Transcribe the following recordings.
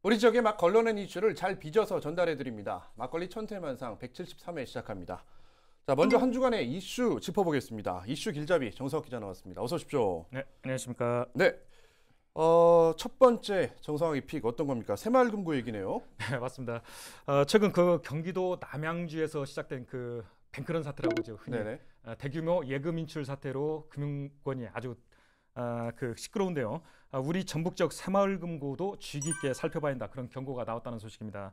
우리 지역의 막 걸러낸 이슈를 잘 빚어서 전달해드립니다. 막걸리 천태만상 173회 시작합니다. 자, 먼저 한 주간의 이슈 짚어보겠습니다. 이슈 길잡이 정석 기자 나왔습니다. 어서 오십시오. 네, 안녕하십니까. 네. 첫 번째 정상화의 픽 어떤 겁니까? 새마을금고 얘기네요. 네, 맞습니다. 최근 그 경기도 남양주에서 시작된 그 뱅크런 사태라고 하죠. 흔히 대규모 예금 인출 사태로 금융권이 아주 그 시끄러운데요. 우리 전북 지역 새마을금고도 주의 깊게 살펴봐야 한다. 그런 경고가 나왔다는 소식입니다.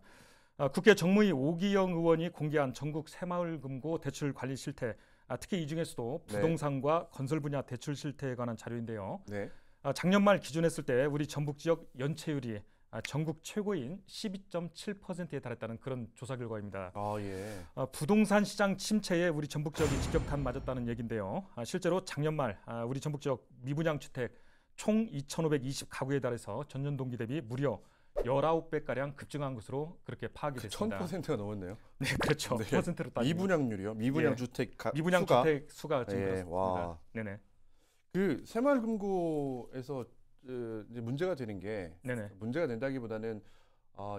국회 정무위 오기영 의원이 공개한 전국 새마을금고 대출 관리 실태, 특히 이 중에서도 부동산과 건설 분야 대출 실태에 관한 자료인데요. 네. 작년 말 기준했을 때 우리 전북 지역 연체율이 전국 최고인 12.7%에 달했다는 그런 조사 결과입니다. 예. 부동산 시장 침체에 우리 전북 지역이 직격탄 맞았다는 얘기인데요. 실제로 작년 말 우리 전북 지역 미분양 주택 총 2,520가구에 달해서 전년 동기 대비 무려 19배가량 급증한 것으로 그렇게 파악이 됐습니다. 1000%가 넘었네요. 네, 그렇죠. 네. 퍼센트로 따지면. 미분양률이요? 미분양 주택 미분양 주택 수가 지금 그렇습니다. 와. 네네. 그 새마을금고에서 이제 문제가 되는 게 문제가 된다기보다는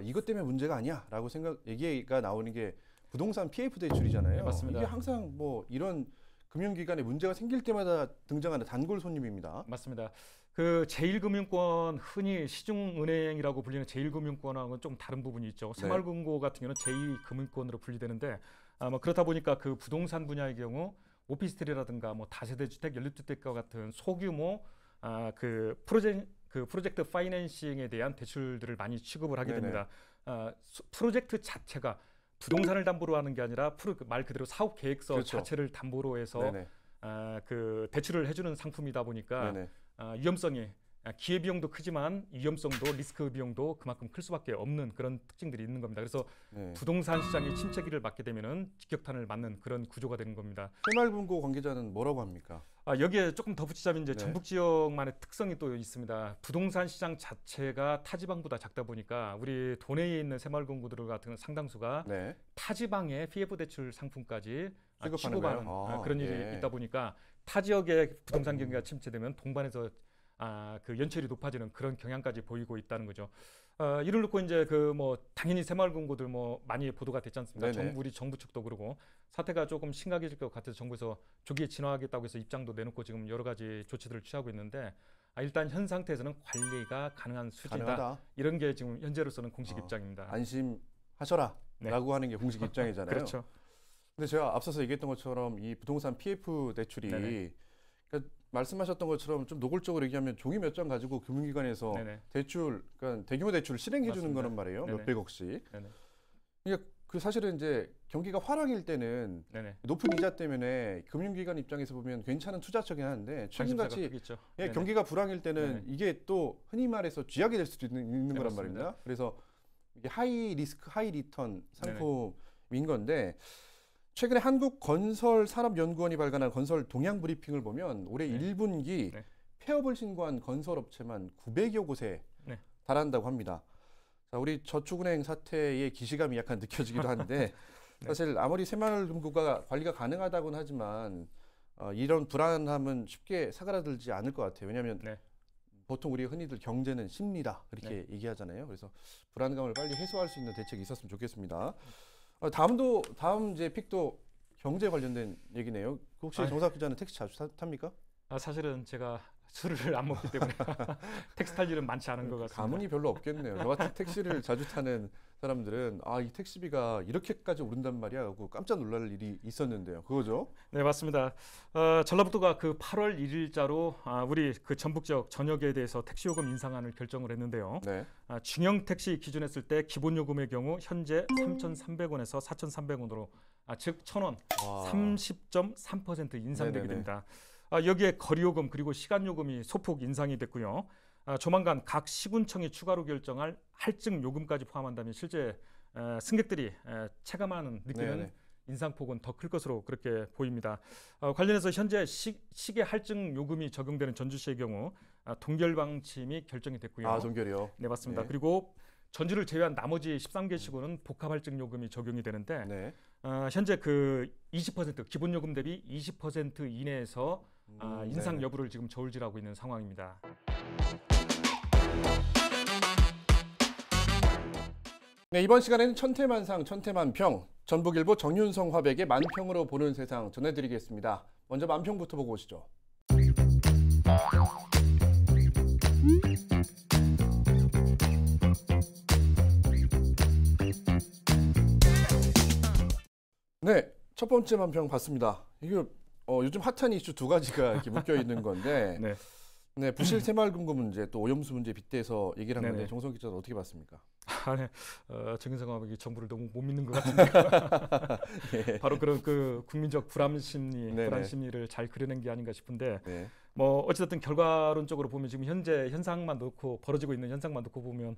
이것 때문에 문제가 아니야라고 얘기가 나오는 게 부동산 PF 대출이잖아요. 네, 맞습니다. 이게 항상 뭐 이런 금융기관에 문제가 생길 때마다 등장하는 단골 손님입니다. 맞습니다. 그 제1금융권, 흔히 시중은행이라고 불리는 제1금융권하고는 좀 다른 부분이 있죠. 새마을금고 같은 경우는 제2금융권으로 분리되는데 뭐 그렇다 보니까 그 부동산 분야의 경우 오피스텔이라든가 뭐 다세대 주택, 연립주택과 같은 소규모 그 프로젝트 파이낸싱에 대한 대출들을 많이 취급을 하게 됩니다. 프로젝트 자체가 부동산을 담보로 하는 게 아니라 말 그대로 사업 계획서 그렇죠. 자체를 담보로 해서 그 대출을 해주는 상품이다 보니까 위험성이 기회비용도 크지만 위험성도 리스크 비용도 그만큼 클 수밖에 없는 그런 특징들이 있는 겁니다. 그래서 부동산 시장이 침체기를 맞게 되면은 직격탄을 맞는 그런 구조가 되는 겁니다. 새마을금고 관계자는 뭐라고 합니까? 여기에 조금 덧붙이자면 이제 전북 지역만의 특성이 또 있습니다. 부동산 시장 자체가 타지방보다 작다 보니까 우리 도내에 있는 새마을금고들 같은 상당수가 타지방의 PF 대출 상품까지 취급하는 그런 일이 있다 보니까 타 지역의 부동산 경기가 침체되면 동반해서 그 연체율이 높아지는 그런 경향까지 보이고 있다는 거죠. 이를 놓고 이제 그 뭐 당연히 새마을금고들 뭐 많이 보도가 됐지 않습니까? 우리 정부 측도 그러고 사태가 조금 심각해질 것 같아서 정부에서 조기에 진화하겠다고 해서 입장도 내놓고 지금 여러 가지 조치들을 취하고 있는데 일단 현 상태에서는 관리가 가능한 수준이다. 이런 게 지금 현재로서는 공식 입장입니다. 안심하셔라라고 하는 게 공식 입장이잖아요. 그렇죠. 근데 제가 앞서서 얘기했던 것처럼 이 부동산 PF 대출이 그러니까 말씀하셨던 것처럼 좀 노골적으로 얘기하면 종이 몇 장 가지고 금융기관에서 대출, 그러니까 대규모 대출을 실행해 주는 거란 말이에요. 몇백억씩. 그러니까 그 사실은 이제 경기가 화랑일 때는 높은 이자 때문에 금융기관 입장에서 보면 괜찮은 투자처긴 한데 최근같이 경기가 불황일 때는 이게 또 흔히 말해서 쥐약이 될 수도 있는 거란 말입니다. 그래서 이게 하이 리스크, 하이 리턴 상품인 건데 최근에 한국건설산업연구원이 발간한 건설 동향 브리핑을 보면 올해 1분기 폐업을 신고한 건설업체만 900여 곳에 달한다고 합니다. 자, 우리 저축은행 사태의 기시감이 약간 느껴지기도 한데 사실 아무리 새마을금고가 관리가 가능하다고는 하지만 이런 불안함은 쉽게 사그라들지 않을 것 같아요. 왜냐하면 보통 우리 흔히들 경제는 심리다 이렇게 얘기하잖아요. 그래서 불안감을 빨리 해소할 수 있는 대책이 있었으면 좋겠습니다. 다음 이제 픽도 경제 관련된 얘기네요. 혹시 정석 기자는 택시 자주 탑니까? 사실은 제가 술을 안 먹기 때문에 택시 탈 일은 많지 않은 것 같습니다. 가문이 별로 없겠네요. 저 같은 택시를 자주 타는 사람들은 이 택시비가 이렇게까지 오른단 말이야 하고 깜짝 놀랄 일이 있었는데요. 그거죠? 네, 맞습니다. 전라북도가 그 8월 1일자로 우리 그 전북 지역 전역에 대해서 택시 요금 인상안을 결정을 했는데요. 중형 택시 기준했을 때 기본 요금의 경우 현재 3,300원에서 4,300원으로 즉 1,000원 30.3% 인상되게 됩니다. 여기에 거리요금 그리고 시간요금이 소폭 인상이 됐고요. 조만간 각 시군청이 추가로 결정할 할증 요금까지 포함한다면 실제 승객들이 체감하는 느끼는 인상폭은 더 클 것으로 그렇게 보입니다. 관련해서 현재 시계 할증 요금이 적용되는 전주시의 경우 동결 방침이 결정이 됐고요. 동결이요? 네, 맞습니다. 그리고 전주를 제외한 나머지 13개 시군은 복합 할증 요금이 적용이 되는데 현재 그 20% 기본 요금 대비 20% 이내에서 인상 여부를 지금 저울질하고 있는 상황입니다. 네, 이번 시간에는 천태만상, 천태만평, 전북일보 정윤성 화백의 만평으로 보는 세상 전해드리겠습니다. 먼저 만평부터 보고 오시죠. 네, 첫 번째 만평 봤습니다. 이게 요즘 핫한 이슈 두 가지가 이렇게 묶여 있는 건데, 네, 부실 새마을금고 문제 또 오염수 문제 빗대서 얘기를 한 건데 정성 기자는 어떻게 봤습니까? 네, 정윤성 화백이 정부를 너무 못 믿는 것 같은데 예. 바로 그런 그 국민적 불안 심리를 잘 그려낸 게 아닌가 싶은데, 뭐 어찌됐든 결과론적으로 보면 지금 현재 현상만 놓고 벌어지고 있는 현상만 놓고 보면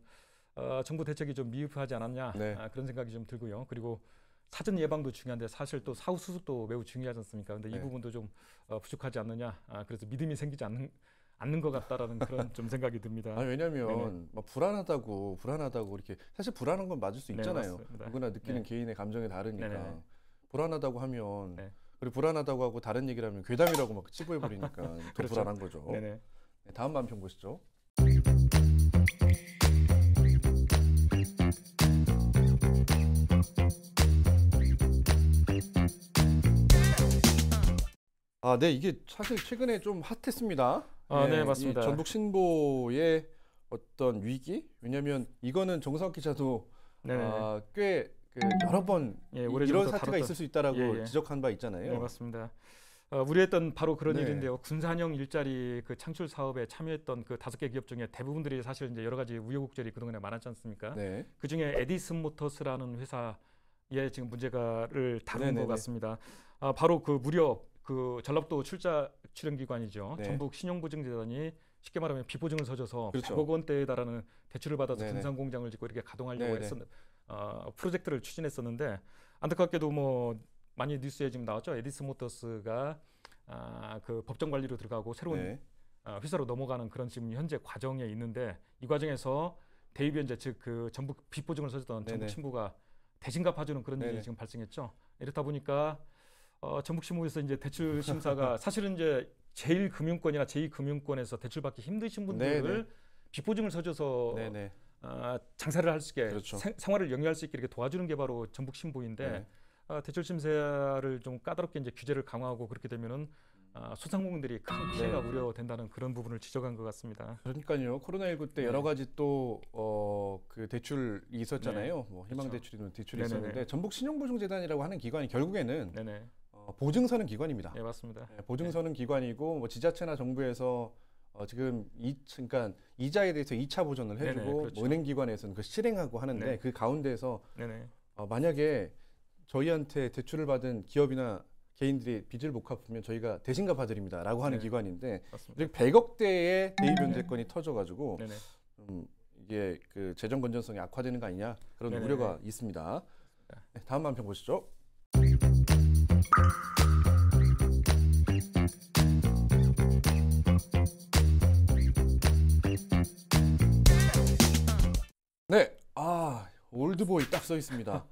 정부 대책이 좀 미흡하지 않았냐 그런 생각이 좀 들고요. 그리고 사전 예방도 중요한데 사실 또 사후 수습도 매우 중요하지 않습니까? 근데 이 부분도 좀 부족하지 않느냐. 그래서 믿음이 생기지 않는 것 같다라는 그런 좀 생각이 듭니다. 왜냐하면 막 불안하다고 이렇게 사실 불안한 건 맞을 수 있잖아요. 누구나 느끼는 개인의 감정이 다르니까 불안하다고 하면 그리고 불안하다고 하고 다른 얘기를 하면 괴담이라고 막 치부해 버리니까 더 그렇죠. 불안한 거죠. 네, 다음 만평 보시죠. 네, 이게 사실 최근에 좀 핫했습니다. 네, 맞습니다. 전북 신보의 어떤 위기? 왜냐하면 이거는 정석 기자도 꽤 여러 번 이런 사태가 있을 수 있다라고 지적한 바 있잖아요. 네, 맞습니다. 우려했던 바로 그런 일인데요. 군산형 일자리 그 창출 사업에 참여했던 그 5개 기업 중에 대부분들이 사실 이제 여러 가지 우여곡절이 그동안에 많았지 않습니까? 그 중에 에디슨 모터스라는 회사의 지금 문제가를 다룬 것 같습니다. 바로 그 무려 그 전라북도 출자출연기관이죠. 전북 신용보증재단이 쉽게 말하면 비보증을 서져서 100억 원대에 달하는 대출을 받아서 군산공장을 짓고 이렇게 가동하려고 프로젝트를 추진했었는데, 안타깝게도 뭐 많이 뉴스에 지금 나왔죠. 에디슨 모터스가 그 법정 관리로 들어가고 새로운 회사로 넘어가는 그런 지금 현재 과정에 있는데, 이 과정에서 대의변제 즉 그 전북 비보증을 서졌던 전북 신부가 대신 갚아주는 그런 일이 지금 발생했죠. 이렇다 보니까 전북 신부에서 이제 대출 심사가 사실은 이제 제1금융권이나 제2금융권에서 대출 받기 힘드신 분들을 비보증을 서줘서 장사를 할 수 있게 생활을 영위할 수 있게 이렇게 도와주는 게 바로 전북 신부인데, 대출 심사를 좀 까다롭게 이제 규제를 강화하고 그렇게 되면은 소상공인들이 큰 피해가 우려된다는 그런 부분을 지적한 것 같습니다. 그러니까요. 코로나19 때 여러 가지 또 그 대출이 있었잖아요. 뭐 희망 대출이든 대출이 있었는데 전북 신용보증재단이라고 하는 기관이 결국에는 보증서는 기관입니다. 네, 맞습니다. 보증서는 기관이고 뭐 지자체나 정부에서 지금 그러니까 이자에 대해서 2차 보전을 해주고 뭐 은행기관에서는 그 실행하고 하는데 그 가운데에서 만약에 저희한테 대출을 받은 기업이나 개인들이 빚을 못 갚으면 저희가 대신 갚아드립니다라고 하는 기관인데, 이렇게 100억대의 대의변제건이 터져가지고 이게 그 재정 건전성이 악화되는 거 아니냐 그런 우려가 있습니다. 다음 만평 보시죠. 네, 올드보이 딱 써 있습니다.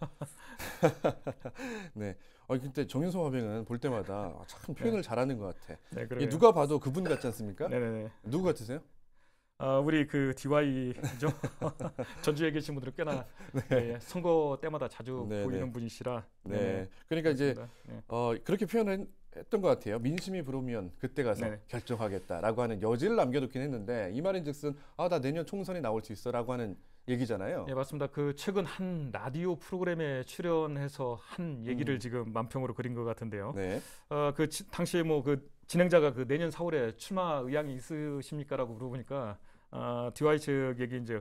네, 근데 정윤성 화백은 볼 때마다 참 표현을 잘하는 것 같아. 누가 봐도 그분 같지 않습니까? 누구 같으세요? 우리 그 DY죠. 전주에 계신 분들은 꽤나 선거 때마다 자주 보이는 분이시라. 그러니까 이제 그렇게 표현을 했던 것 같아요. 민심이 부르면 그때 가서 결정하겠다라고 하는 여지를 남겨두긴 했는데, 이 말인즉슨 나 내년 총선에 나올 수 있어라고 하는 얘기잖아요. 네, 맞습니다. 그 최근 한 라디오 프로그램에 출연해서 한 얘기를 지금 만평으로 그린 것 같은데요. 그 당시에 뭐 그 진행자가 그 내년 4월에 출마 의향이 있으십니까라고 물어보니까 DY 측 얘기 이제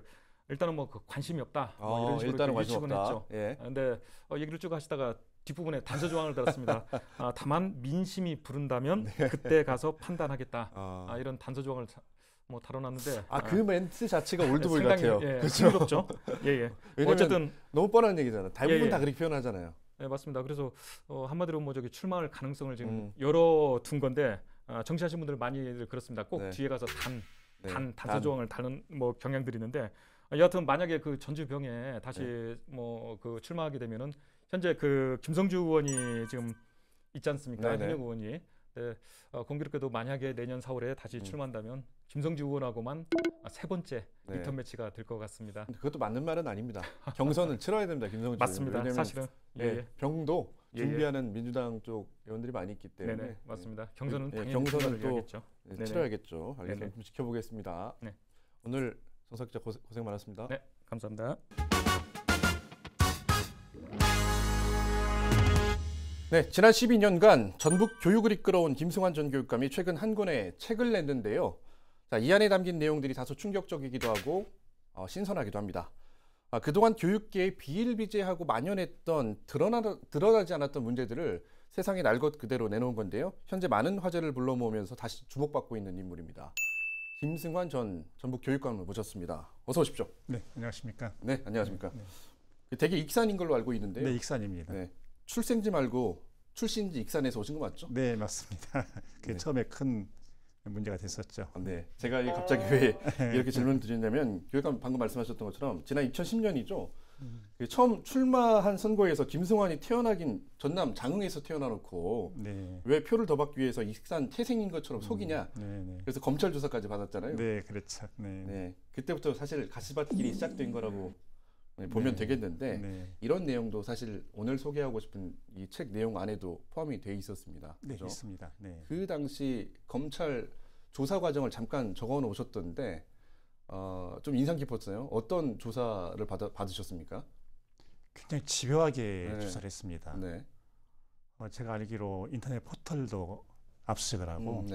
일단은 뭐 그 관심이 없다. 뭐 이런 식으로 일단은 관심 예측은 했죠. 근데 얘기를 쭉 하시다가 뒷부분에 단서 조항을 달았습니다. 다만 민심이 부른다면 그때 가서 판단하겠다. 이런 단서 조항을 뭐 다뤄놨는데 그 멘트 자체가 올드보이 같아요. 흥미롭죠. 어쨌든 너무 뻔한 얘기잖아. 대부분 다 그렇게 표현하잖아요. 네, 맞습니다. 그래서 한마디로 뭐 저기 출마할 가능성을 지금 열어둔 건데, 정치하신 분들 많이 그렇습니다. 꼭 뒤에 가서 단서 조항을 다는 뭐 경향들이 있는데, 여하튼 만약에 그 전주병에 다시 뭐 그 출마하게 되면은 현재 그 김성주 의원이 지금 있지 않습니까? 현역 의원이 네, 공교롭게도 만약에 내년 4월에 다시 출마한다면 김성주 의원하고만 3번째 네. 리턴 매치가 될 것 같습니다. 그것도 맞는 말은 아닙니다. 경선은 치러야 됩니다, 김성주. 맞습니다. 왜냐면, 사실은 예, 병도 준비하는 민주당 쪽 의원들이 많이 있기 때문에. 네네, 맞습니다. 경선은 예, 당연히 경선은 또 네네. 치러야겠죠. 알겠습니다. 좀 지켜보겠습니다. 네. 오늘 정석 기자 고생 많았습니다. 네, 감사합니다. 네, 지난 12년간 전북 교육을 이끌어온 김승환 전 교육감이 최근 한 권의 책을 냈는데요. 자, 이 안에 담긴 내용들이 다소 충격적이기도 하고 신선하기도 합니다. 그동안 교육계에 비일비재하고 만연했던 드러나지 않았던 문제들을 세상에 날 것 그대로 내놓은 건데요. 현재 많은 화제를 불러 모으면서 다시 주목받고 있는 인물입니다. 김승환 전 전북 교육감을 모셨습니다. 어서 오십시오. 네, 안녕하십니까. 네, 안녕하십니까. 네. 되게 익산인 걸로 알고 있는데요. 네, 익산입니다. 네. 출생지 말고 출신지 익산에서 오신 거 맞죠? 네, 맞습니다. 그게 네. 처음에 큰 문제가 됐었죠. 네, 제가 갑자기 왜 이렇게 질문을 드리냐면 교육감 방금 말씀하셨던 것처럼 지난 2010년이죠. 처음 출마한 선거에서 김승환이 태어나긴 전남 장흥에서 태어나놓고 네. 왜 표를 더 받기 위해서 익산 태생인 것처럼 속이냐. 그래서 검찰 조사까지 받았잖아요. 네, 그렇죠. 네, 그때부터 사실 가시밭길이 시작된 거라고 보면 되겠는데 이런 내용도 사실 오늘 소개하고 싶은 이 책 내용 안에도 포함이 돼 있었습니다. 네, 그렇죠? 있습니다. 네. 그 당시 검찰 조사 과정을 잠깐 적어 놓으셨던데 좀 인상 깊었어요. 어떤 조사를 받으셨습니까? 굉장히 집요하게 조사를 했습니다. 네. 제가 알기로 인터넷 포털도 압수수색을 하고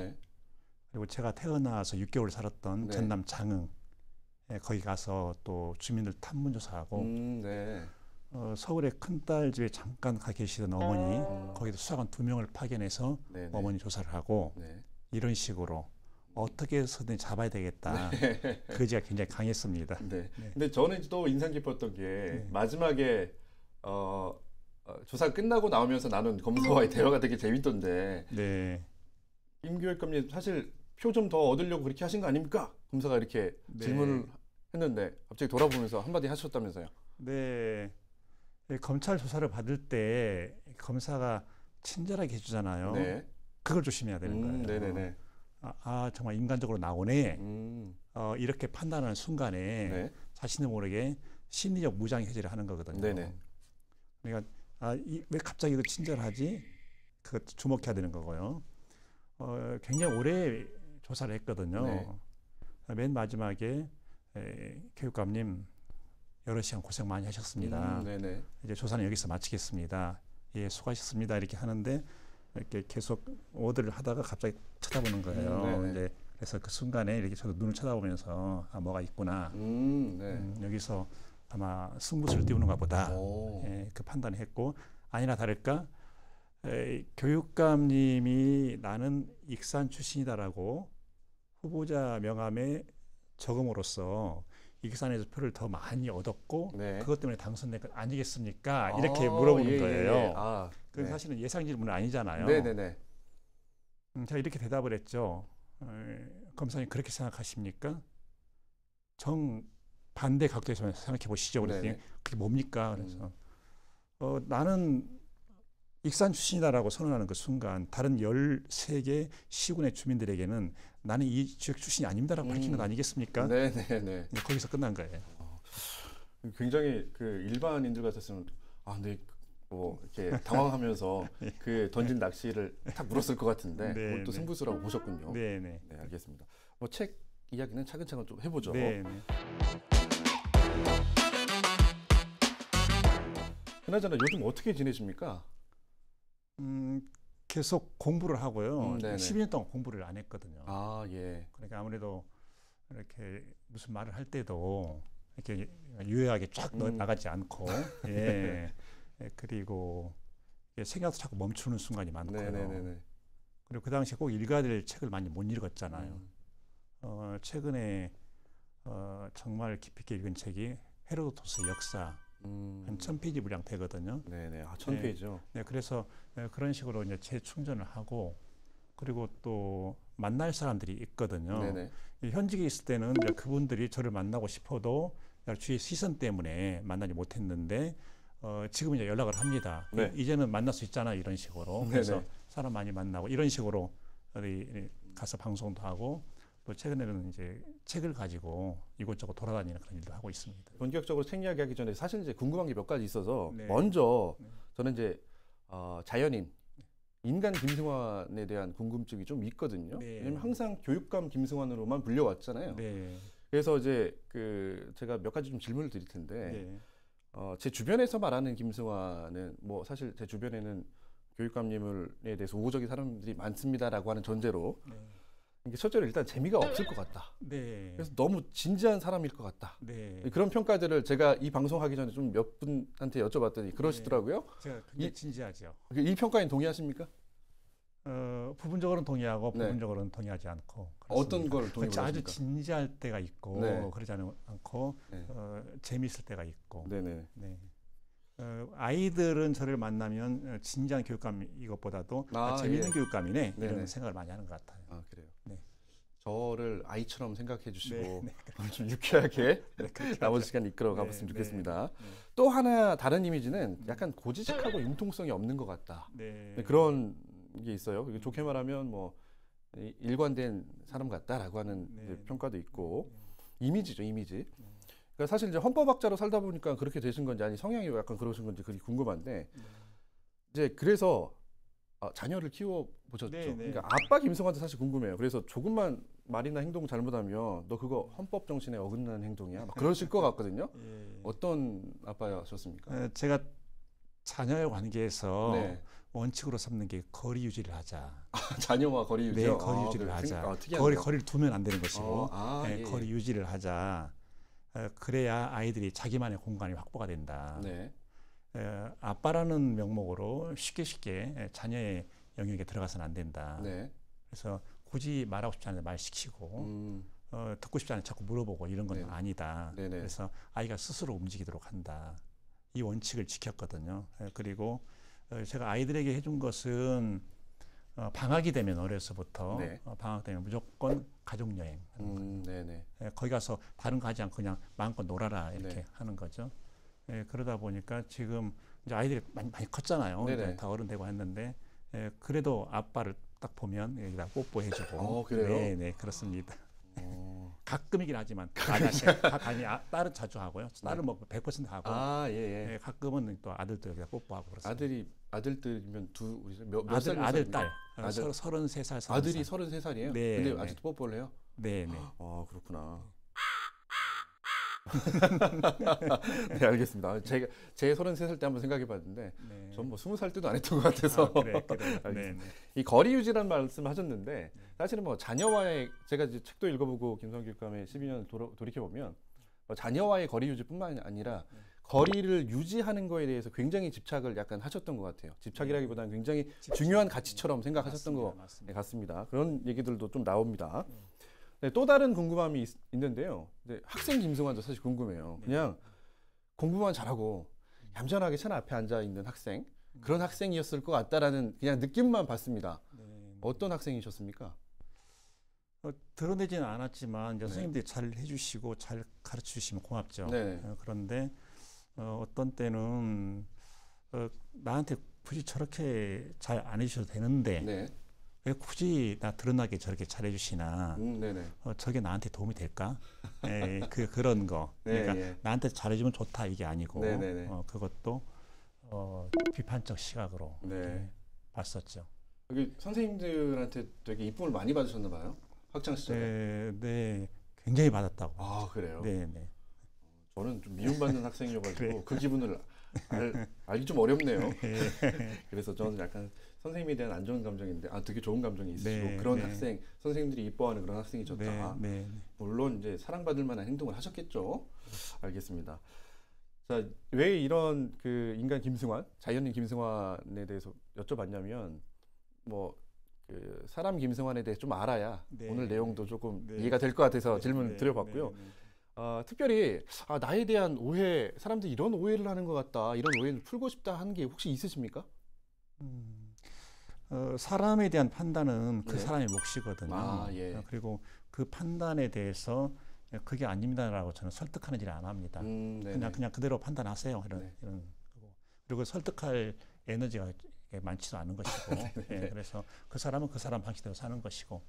그리고 제가 태어나서 6개월 살았던 전남 장흥 거기 가서 또 주민들 탐문 조사하고 서울의 큰딸 집에 잠깐 가 계시던 어머니 거기도 수사관 2명을 파견해서 어머니 조사를 하고 이런 식으로 어떻게 해서든 잡아야 되겠다. 그 의지가 굉장히 강했습니다. 근데 저는 또 인상 깊었던 게 마지막에 조사 끝나고 나오면서 나눈 검사와의 대화가 되게 재밌던데 임 교육감님 사실 표 좀 더 얻으려고 그렇게 하신 거 아닙니까? 검사가 이렇게 질문을 했는데 갑자기 돌아보면서 한마디 하셨다면서요? 네. 검찰 조사를 받을 때 검사가 친절하게 해주잖아요. 그걸 조심해야 되는 거예요. 네네네. 정말 인간적으로 나오네. 이렇게 판단하는 순간에 자신도 모르게 심리적 무장 해제를 하는 거거든요. 그러니까 왜 갑자기 이거 친절하지? 그것 주목해야 되는 거고요. 굉장히 오래 조사를 했거든요. 맨 마지막에 교육감님 여러 시간 고생 많이 하셨습니다. 이제 조사는 여기서 마치겠습니다. 예, 수고하셨습니다. 이렇게 하는데 이렇게 계속 오더를 하다가 갑자기 쳐다보는 거예요. 이제 그래서 그 순간에 이렇게 저도 눈을 쳐다보면서 뭐가 있구나. 여기서 아마 승부수를 띄우는가 보다. 그 판단을 했고 아니나 다를까 교육감님이 나는 익산 출신이다라고 후보자 명함에 적음으로써 익산에서 표를 더 많이 얻었고 그것 때문에 당선된 것 아니겠습니까? 이렇게 물어보는 거예요. 그건 사실은 예상 질문은 아니잖아요. 제가 이렇게 대답을 했죠. 검사님 그렇게 생각하십니까? 정반대 각도에서 생각해 보시죠. 그랬더니 그게 뭡니까? 그래서 나는 익산 출신이다라고 선언하는 그 순간 다른 13개 시군의 주민들에게는 나는 이 지역 출신이 아닙니다라고 밝힌 것 아니겠습니까? 거기서 끝난 거예요. 굉장히 그 일반인들 같았으면 뭐 이렇게 당황하면서 그 던진 낚시를 탁 물었을 것 같은데 그것도 승부수라고 보셨군요. 네, 알겠습니다. 뭐 책 이야기는 차근차근 좀 해보죠. 그나저나 요즘 어떻게 지내십니까? 계속 공부를 하고요. 12년 동안 공부를 안 했거든요. 그러니까 아무래도 이렇게 무슨 말을 할 때도 이렇게 유효하게 쫙 나가지 않고 그리고 생각도 자꾸 멈추는 순간이 많고요. 그리고 그 당시에 꼭 읽어야 될 책을 많이 못 읽었잖아요. 최근에 정말 깊이 있게 읽은 책이 헤로도토스의 역사 한 1000페이지 분량 되거든요. 1000페이지요. 그래서 그런 식으로 이제 재충전을 하고 그리고 또 만날 사람들이 있거든요. 현직에 있을 때는 이제 그분들이 저를 만나고 싶어도 주위 시선 때문에 만나지 못했는데 지금 이제 연락을 합니다. 이제는 만날 수 있잖아 이런 식으로. 그래서 사람 많이 만나고 이런 식으로 어디 가서 방송도 하고 또 최근에는 이제 책을 가지고 이곳저곳 돌아다니는 그런 일도 하고 있습니다. 본격적으로 책 이야기하기 전에 사실 이제 궁금한 게 몇 가지 있어서 먼저 저는 이제 자연인 인간 김승환에 대한 궁금증이 좀 있거든요. 왜냐면 항상 교육감 김승환으로만 불려왔잖아요. 그래서 이제 제가 몇 가지 좀 질문을 드릴 텐데 제 주변에서 말하는 김승환은 뭐 사실 제 주변에는 교육감님에 대해서 우호적인 사람들이 많습니다라고 하는 전제로 이게 첫째로 일단 재미가 없을 것 같다. 그래서 너무 진지한 사람일 것 같다. 그런 평가들을 제가 이 방송하기 전에 좀 몇 분한테 여쭤봤더니 그러시더라고요. 제가 굉장히 진지하죠. 이 평가엔 동의하십니까? 부분적으로는 동의하고 부분적으로는 동의하지 않고. 그렇습니다. 어떤 걸 동의하십니까? 아주 진지할 때가 있고 그러지 않고 재미있을 때가 있고. 아이들은 저를 만나면 진지한 교육감 이것보다도 재미있는 교육감이네 이런 생각을 많이 하는 것 같아요. 아 그래요. 저를 아이처럼 생각해 주시고 좀 유쾌하게 남은 시간 이끌어 가봤으면 좋겠습니다. 또 하나 다른 이미지는 약간 고지식하고 융통성이 없는 것 같다. 그런 게 있어요. 좋게 말하면 뭐 일관된 사람 같다라고 하는 평가도 있고 이미지죠, 이미지. 그러니까 사실 이제 헌법학자로 살다 보니까 그렇게 되신 건지 아니 성향이 약간 그러신 건지 그게 궁금한데 이제 그래서 자녀를 키워 보셨죠. 그러니까 아빠 김승환도 사실 궁금해요. 그래서 조금만 말이나 행동 잘못하면 너 그거 헌법 정신에 어긋나는 행동이야. 막 그러실 것 같거든요. 어떤 아빠셨습니까? 제가 자녀의 관계에서 원칙으로 삼는 게 거리 유지를 하자. 자녀와 거리 유지요? 거리 유지를 하자. 거리를 두면 안 되는 것이고 거리 유지를 하자. 그래야 아이들이 자기만의 공간이 확보가 된다. 아빠라는 명목으로 쉽게 자녀의 영역에 들어가서는 안 된다. 그래서 굳이 말하고 싶지 않은데 말 시키고 듣고 싶지 않은데 자꾸 물어보고 이런 건 아니다. 그래서 아이가 스스로 움직이도록 한다. 이 원칙을 지켰거든요. 그리고 제가 아이들에게 해준 것은 방학이 되면 어려서부터 방학 되면 무조건 가족여행 거기 가서 다른 거 하지 않고 그냥 마음껏 놀아라 이렇게 하는 거죠. 그러다 보니까 지금 이제 아이들이 많이 컸잖아요. 다 어른 되고 했는데 그래도 아빠를 딱 보면 여기다 뽀뽀해주고. 그래요? 그렇습니다. 가끔이긴 하지만 딸은 자주 하고요. 딸은 뭐 100% 하고 가끔은 또 아들도 여기다 뽀뽀하고 그렇습니다. 아들들이면 몇 살? 아들, 딸. 33살. 아들이 33살이에요? 근데 아직도 뽀뽀를 해요? 아, 그렇구나. 네, 알겠습니다. 제 33살 때 한번 생각해 봤는데 전 뭐 20살 때도 안 했던 것 같아서. 이 거리 유지라는 말씀을 하셨는데 사실은 뭐 자녀와의 제가 이제 책도 읽어보고 김성환 교육감의 12년을 돌이켜 보면 자녀와의 거리 유지뿐만 아니라 거리를 유지하는 거에 대해서 굉장히 집착을 약간 하셨던 것 같아요. 집착이라기보다는 굉장히 중요한 가치처럼 생각하셨던 것 같습니다. 그런 얘기들도 좀 나옵니다. 또 다른 궁금함이 있는데요. 학생 김승환도 사실 궁금해요. 그냥 공부만 잘하고 얌전하게 차 앞에 앉아 있는 학생, 그런 학생이었을 것 같다라는 그냥 느낌만 받습니다. 어떤 학생이셨습니까? 드러내지는 않았지만 선생님들이 잘 해주시고 잘 가르쳐 주시면 고맙죠. 그런데 어떤 때는 나한테 굳이 저렇게 잘 안 해주셔도 되는데 왜 굳이 나 드러나게 저렇게 잘해주시나? 저게 나한테 도움이 될까? 그런 거. 그러니까 나한테 잘해주면 좋다 이게 아니고 그것도 비판적 시각으로 봤었죠. 여기 선생님들한테 되게 이쁨을 많이 받으셨나 봐요. 학창 시절에. 굉장히 받았다고. 아 그래요? 저는 좀 미움받는 학생이어가지고 그 기분을 알기 좀 어렵네요. 그래서 저는 약간 선생님에 대한 안 좋은 감정인데 되게 좋은 감정이 있으시고 그런 학생, 선생님들이 이뻐하는 그런 학생이셨다. 물론 이제 사랑받을 만한 행동을 하셨겠죠. 알겠습니다. 자, 왜 이런 그 인간 김승환, 자연인 김승환에 대해서 여쭤봤냐면 그 사람 김승환에 대해 좀 알아야 오늘 내용도 조금 이해가 될 것 같아서 질문 드려봤고요. 특별히 나에 대한 오해, 사람들이 이런 오해를 하는 것 같다, 이런 오해를 풀고 싶다 하는 게 혹시 있으십니까? 사람에 대한 판단은 그 사람의 몫이거든요. 그리고 그 판단에 대해서 그게 아닙니다라고 저는 설득하는 일을 안 합니다. 그냥 그대로 판단하세요. 이런 거고. 그리고 설득할 에너지가 많지도 않은 것이고 예, 그래서 그 사람은 그 사람 방식대로 사는 것이고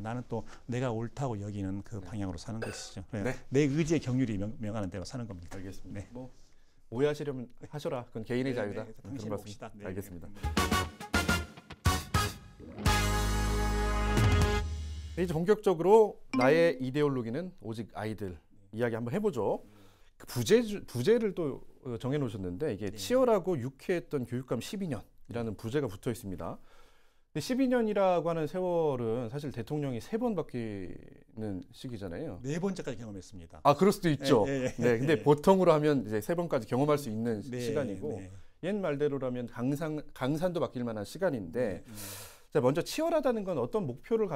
나는 또 내가 옳다고 여기는 그 방향으로 사는 것이죠. 내 의지의 경륜이 명하는 대로 사는 겁니다. 알겠습니다. 뭐 오해하시려면 하셔라. 그건 개인의 자유다. 당신이 봅시다. 알겠습니다. 이제 본격적으로 나의 이데올로기는 오직 아이들 이야기 한번 해보죠. 그 부제를 또 정해놓으셨는데 이게 치열하고 유쾌했던 교육감 12년이라는 부제가 붙어 있습니다. 근데 12년이라고 하는 세월은 사실 대통령이 3번 바뀌는 시기잖아요. 4번째까지 경험했습니다. 아, 그럴 수도 있죠. 네, 근데 보통으로 하면 이제 3번까지 경험할 수 있는 시간이고 옛 말대로라면 강산도 바뀔 만한 시간인데 자, 먼저 치열하다는 건 어떤 목표를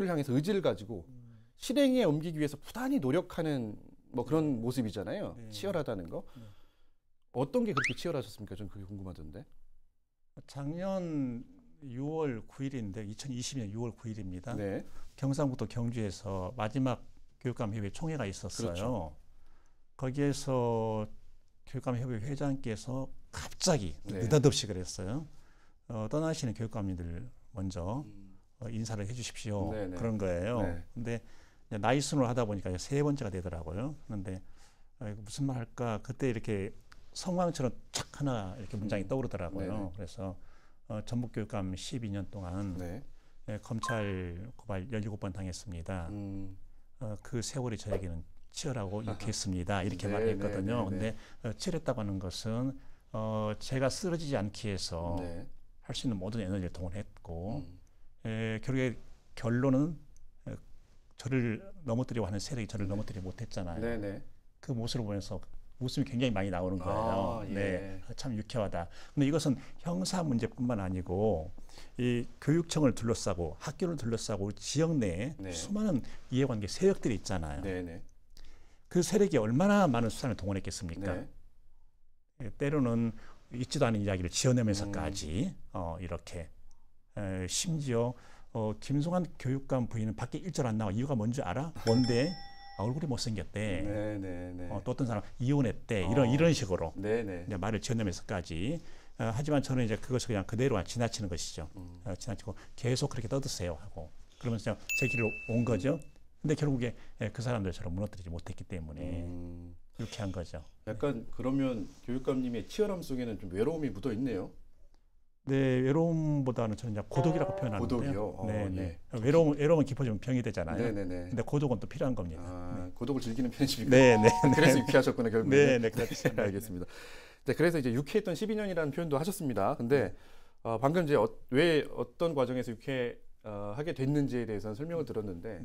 향해서 의지를 가지고 실행에 옮기기 위해서 부단히 노력하는 뭐 그런 모습이잖아요. 치열하다는 거. 어떤 게 그렇게 치열하셨습니까? 전 그게 궁금하던데. 작년 6월 9일인데 2020년 6월 9일입니다. 경상북도 경주에서 마지막 교육감협의회 총회가 있었어요. 그렇죠. 거기에서 교육감협의회 회장께서 갑자기 느닷없이 그랬어요. 떠나시는 교육감님들 먼저 인사를 해주십시오. 그런 거예요. 근데 나이 순으로 하다 보니까 3번째가 되더라고요. 그런데 무슨 말 할까? 그때 이렇게 성황처럼 착 하나 이렇게 문장이 떠오르더라고요. 그래서 전북교육감 12년 동안 검찰 고발 17번 당했습니다. 그 세월이 저에게는 치열하고 유쾌했습니다. 이렇게 말했거든요. 근데 치열했다고 하는 것은 제가 쓰러지지 않기 위해서 할 수 있는 모든 에너지를 동원했고 결국에 결론은 저를 넘어뜨리려고 하는 세력이 저를 넘어뜨리지 못했잖아요. 그 모습을 보면서 웃음이 굉장히 많이 나오는 거예요. 참 유쾌하다. 근데 이것은 형사 문제뿐만 아니고 이 교육청을 둘러싸고 학교를 둘러싸고 지역 내에 수많은 이해관계 세력들이 있잖아요. 그 세력이 얼마나 많은 수단을 동원했겠습니까? 때로는 있지도 않은 이야기를 지어내면서까지 이렇게 심지어 김송환 교육감 부인은 밖에 일절 안 나와. 이유가 뭔지 알아? 뭔데? 얼굴이 못생겼대. 또 어떤 사람 이혼했대. 이런 식으로 이제 말을 지어내면서까지. 하지만 저는 이제 그것을 그냥 그대로 지나치는 것이죠. 지나치고 계속 그렇게 떠드세요 하고 그러면서 제 길로 온 거죠. 근데 결국에 그 사람들처럼 무너뜨리지 못했기 때문에 유쾌한 거죠. 약간 그러면 교육감님의 치열함 속에는 좀 외로움이 묻어 있네요. 네, 외로움보다는 저는 이제 고독이라고 표현하는데요. 고독이요? 외로움은 깊어지면 병이 되잖아요. 근데 고독은 또 필요한 겁니다. 고독을 즐기는 편이십니까? 그래서 유쾌하셨구나, 결국에. 그렇죠. 알겠습니다. 그래서 이제 유쾌했던 12년이라는 표현도 하셨습니다. 근데 방금 이제 왜 어떤 과정에서 유쾌하게 됐는지에 대해서는 설명을 들었는데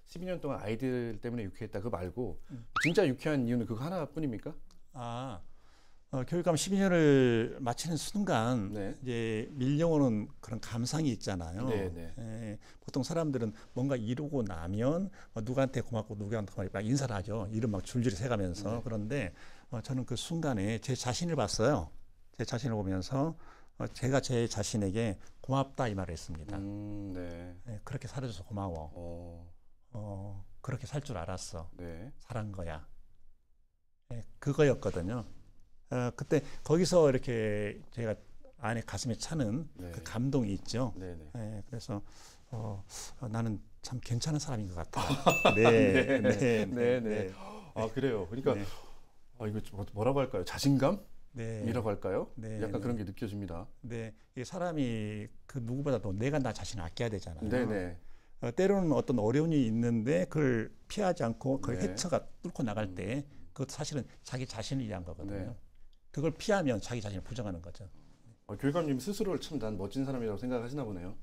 12년 동안 아이들 때문에 유쾌했다 그거 말고 진짜 유쾌한 이유는 그거 하나뿐입니까? 교육감 12년을 마치는 순간 이제 밀려오는 그런 감상이 있잖아요. 보통 사람들은 뭔가 이루고 나면 누구한테 고맙고 누구한테 고맙고 막 인사를 하죠. 이름 막 줄줄이 세가면서. 그런데 저는 그 순간에 제 자신을 봤어요. 제 자신을 보면서 제가 제 자신에게 고맙다 이 말을 했습니다. 그렇게 살아줘서 고마워. 그렇게 살 줄 알았어. 살한 거야. 그거였거든요. 그때 거기서 이렇게 제가 안에 가슴에 차는 그 감동이 있죠. 그래서 나는 참 괜찮은 사람인 것 같아요. 아, 그래요. 그러니까 이거 뭐라고 할까요? 자신감? 이라고 할까요? 약간 그런 게 느껴집니다. 이 사람이 그 누구보다도 내가 나 자신을 아껴야 되잖아요. 때로는 어떤 어려움이 있는데 그걸 피하지 않고 그걸 헤쳐가 뚫고 나갈 때 그것도 사실은 자기 자신을 위한 거거든요. 그걸 피하면 자기 자신을 부정하는 거죠. 교육감님 스스로를 참 난 멋진 사람이라고 생각하시나 보네요.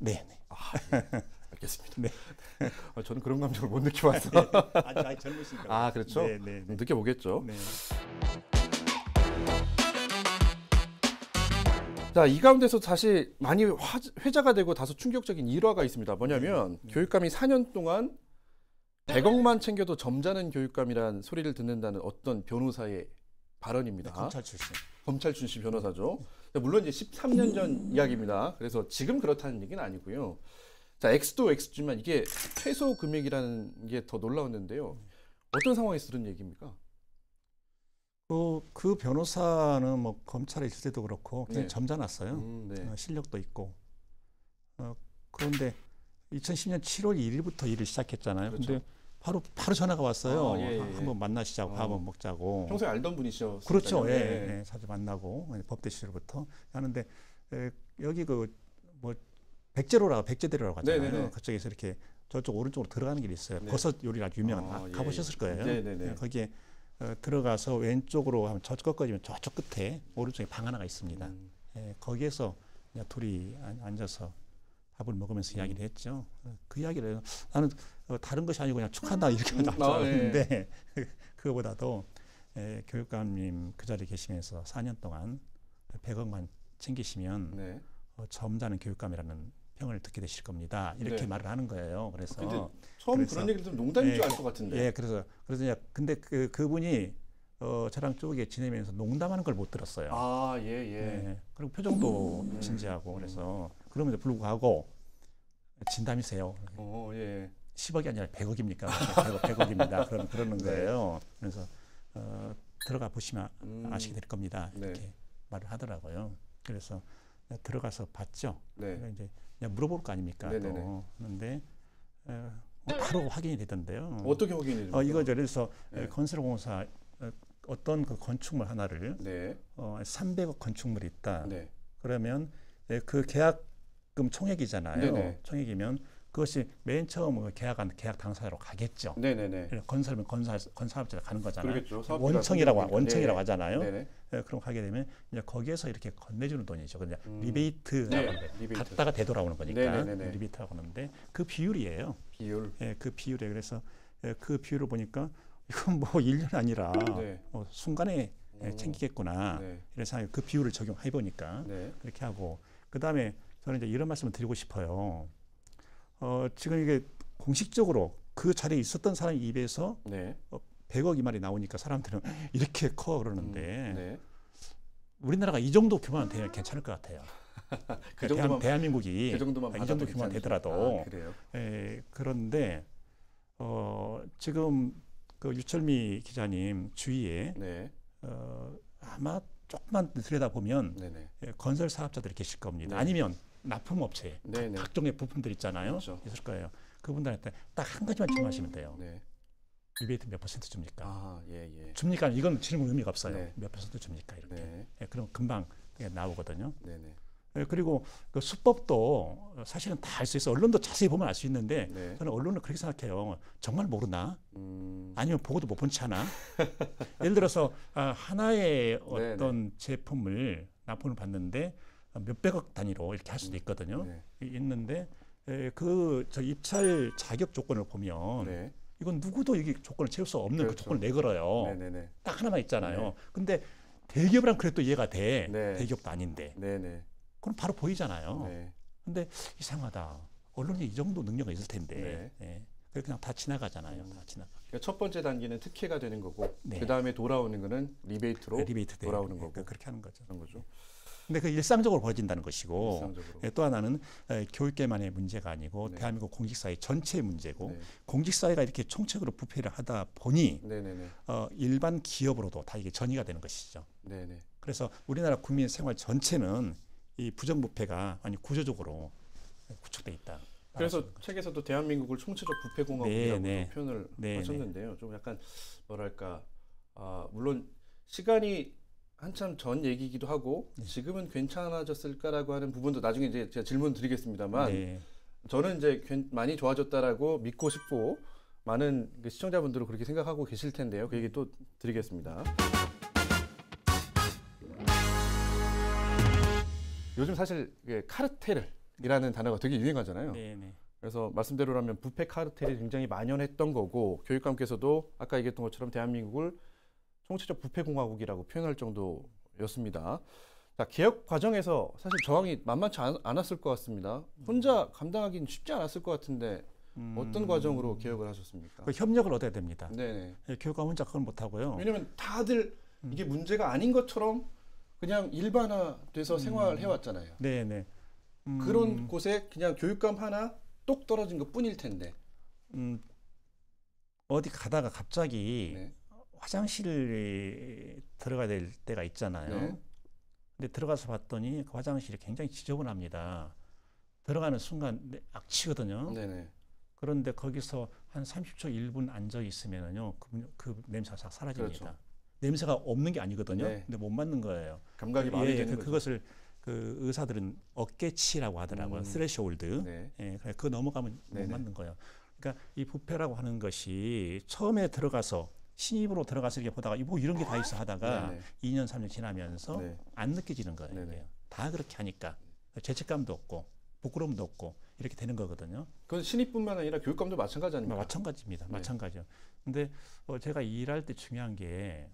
알겠습니다. 저는 그런 감정을 못 느껴봤어요. 아직 젊으시니까. 그렇죠? 느껴보겠죠. 자, 이 가운데서 사실 많이 회자가 되고 다소 충격적인 일화가 있습니다. 뭐냐면 교육감이 4년 동안 100억만 챙겨도 점잖은 교육감이란 소리를 듣는다는 어떤 변호사의 발언입니다. 검찰 출신 변호사죠. 물론 이제 13년 전 이야기입니다. 그래서 지금 그렇다는 얘기는 아니고요. 자, X도 X지만 이게 최소 금액이라는 게 더 놀라웠는데요. 어떤 상황에서 들은 얘기입니까? 그 변호사는 뭐 검찰에 있을 때도 그렇고 굉장히 네. 점잖았어요. 네. 실력도 있고. 그런데 2010년 7월 1일부터 일을 시작했잖아요. 그렇죠. 근데 바로 전화가 왔어요. 예. 한번 만나시자고, 밥 한번 먹자고. 평소에 알던 분이시죠? 그렇죠. 예. 자주 만나고 법대 시절부터 하는데 여기 뭐 백제대로라고 하잖아요. 네네네. 그쪽에서 이렇게 저쪽 오른쪽으로 들어가는 길이 있어요. 네. 버섯 요리 아주 유명한 가보셨을 거예요. 네네네. 거기에 들어가서 왼쪽으로 하면 저쪽 꺾어지면 저쪽 끝에 오른쪽에 방 하나가 있습니다. 거기에서 그냥 둘이 앉아서 밥을 먹으면서 이야기를 했죠. 그 이야기를 나는 다른 것이 아니고 그냥 축하한다 이렇게 나왔는데 그거보다도 교육감님 그 자리에 계시면서 4년 동안 100억만 챙기시면 점잖은 교육감이라는 평을 듣게 되실 겁니다. 이렇게 말을 하는 거예요. 그래서 처음 그런 얘기를 들으면 농담인 줄 알 것 같은데. 예, 그래서 근데 그분이 저랑 쪼개 지내면서 농담하는 걸 못 들었어요. 그리고 표정도 진지하고 그래서 그럼에도 불구하고 진담이세요. 10억이 아니라 100억입니까? 100억입니다. 그러는 거예요. 그래서 들어가 보시면 아시게 될 겁니다. 이렇게 말을 하더라고요. 그래서 들어가서 봤죠. 이제 그냥 물어볼 거 아닙니까? 또 하는데 바로 확인이 되던데요. 어떻게 확인이 됩니까? 이거 예를 들어서 건설공사 어떤 그 건축물 하나를 300억 건축물이 있다. 그러면 그 계약금 총액이잖아요. 총액이면 그것이 맨 처음 계약 당사자로 가겠죠. 건설은 건설업자가 가는 거잖아요. 원청이라고 하잖아요. 그럼 가게 되면 이제 거기에서 이렇게 건네주는 돈이죠. 그냥 리베이트라고 하는데 갔다가 되돌아오는 거니까 리베이트라고 하는데 그 비율이에요. 그 비율에 그래서 그 비율을 보니까 이건 뭐 1년 아니라 순간에 챙기겠구나. 이런 생각에 그 비율을 적용해 보니까 그렇게 하고 그다음에 저는 이제 이런 말씀을 드리고 싶어요. 지금 이게 공식적으로 그 자리에 있었던 사람 입에서 100억 이 말이 나오니까 사람들은 이렇게 커 그러는데 우리나라가 이 정도 규모는 되면 괜찮을 것 같아요. 대한민국이 이 정도 규모가 되더라도 그런데 지금 그 유철미 기자님 주위에 아마 조금만 들여다보면 건설 사업자들이 계실 겁니다. 아니면 납품업체 각종의 부품들 있잖아요. 있을 거예요. 그분들한테 딱 한 가지만 질문하시면 돼요. 리베이트 몇 퍼센트 줍니까? 줍니까? 이건 질문 의미가 없어요. 몇 퍼센트 줍니까? 이렇게. 그럼 금방 나오거든요. 그리고 그 수법도 사실은 다 알 수 있어. 언론도 자세히 보면 알 수 있는데 저는 언론을 그렇게 생각해요. 정말 모르나? 아니면 보고도 못 본 채 하나? 예를 들어서 하나의 어떤 제품을 납품을 받는데 몇백억 단위로 이렇게 할 수도 있거든요. 있는데 저 입찰 자격 조건을 보면 이건 누구도 이게 조건을 채울 수 없는 그 조건을 내걸어요. 딱 하나만 있잖아요. 근데 대기업이랑 그래도 이해가 돼. 대기업도 아닌데. 그럼 바로 보이잖아요. 근데 이상하다. 언론이 이 정도 능력이 있을 텐데. 그냥 다 지나가잖아요. 다 지나가. 그러니까 첫 번째 단계는 특혜가 되는 거고 그 다음에 돌아오는 거는 리베이트로 돌아오는 거고. 그렇게 하는 거죠. 그런 거죠. 근데 그 일상적으로 벌어진다는 것이고 또 하나는 교육계만의 문제가 아니고 대한민국 공직사회 전체의 문제고 공직사회가 이렇게 총책으로 부패를 하다 보니 일반 기업으로도 다 이게 전이가 되는 것이죠. 그래서 우리나라 국민 생활 전체는 이 부정부패가 아니 구조적으로 구축돼 있다. 그래서 책에서도 대한민국을 총체적 부패공화국이라고 표현을 하셨는데요. 좀 약간 뭐랄까 물론 시간이 한참 전 얘기이기도 하고 지금은 괜찮아졌을까라고 하는 부분도 나중에 이제 제가 질문 드리겠습니다만 저는 이제 많이 좋아졌다라고 믿고 싶고 많은 시청자분들은 그렇게 생각하고 계실 텐데요. 그 얘기 또 드리겠습니다. 요즘 사실 카르텔이라는 단어가 되게 유행하잖아요. 그래서 말씀대로라면 부패 카르텔이 굉장히 만연했던 거고 교육감께서도 아까 얘기했던 것처럼 대한민국을 총체적 부패공화국이라고 표현할 정도였습니다. 자, 개혁 과정에서 사실 저항이 만만치 않았을 것 같습니다. 혼자 감당하기는 쉽지 않았을 것 같은데 어떤 과정으로 개혁을 하셨습니까? 그 협력을 얻어야 됩니다. 교육감 혼자 그걸 못하고요. 왜냐하면 다들 이게 문제가 아닌 것처럼 그냥 일반화돼서 생활을 해왔잖아요. 그런 곳에 그냥 교육감 하나 똑 떨어진 것 뿐일 텐데. 어디 가다가 갑자기 화장실에 들어가야 될 때가 있잖아요. 근데 들어가서 봤더니 그 화장실이 굉장히 지저분합니다. 들어가는 순간 악취거든요. 그런데 거기서 한 30초, 1분 앉아 있으면은요, 그 냄새가 싹 사라집니다. 그렇죠. 냄새가 없는 게 아니거든요. 근데 못 맡는 거예요. 감각이 많이 되는 거죠. 그것을 그 의사들은 어깨치라고 하더라고요. 스레시홀드. 그거 넘어가면 못 맡는 거예요. 그러니까 이 부패라고 하는 것이 처음에 들어가서 신입으로 들어가서 이렇게 보다가 뭐 이런 게 다 있어 하다가 2년, 3년 지나면서 안 느껴지는 거예요. 다 그렇게 하니까 죄책감도 없고 부끄러움도 없고 이렇게 되는 거거든요. 그건 신입뿐만 아니라 교육감도 마찬가지 아닙니까? 마찬가지입니다. 마찬가지요. 근데 제가 일할 때 중요한 게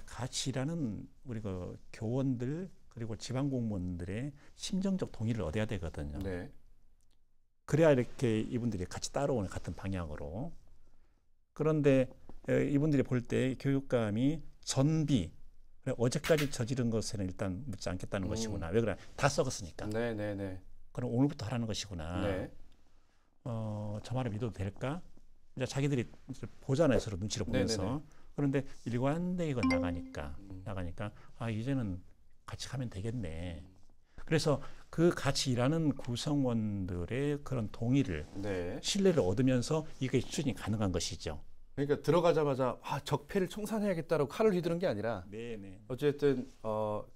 같이 일하는 우리 그 교원들 그리고 지방 공무원들의 심정적 동의를 얻어야 되거든요. 그래야 이렇게 이분들이 같이 따라오는 같은 방향으로. 그런데 이분들이 볼 때 교육감이 전비 어제까지 저지른 것에는 일단 묻지 않겠다는 것이구나. 왜 그래? 다 썩었으니까. 그럼 오늘부터 하라는 것이구나. 저 말을 믿어도 될까? 이제 자기들이 보잖아요, 서로 눈치를 보면서. 그런데 일관되게 나가니까 이제는 같이 가면 되겠네. 그래서 그 같이 일하는 구성원들의 그런 동의를 신뢰를 얻으면서 이게 추진이 가능한 것이죠. 그러니까 들어가자마자 적폐를 청산해야겠다라고 칼을 휘두른 게 아니라 어쨌든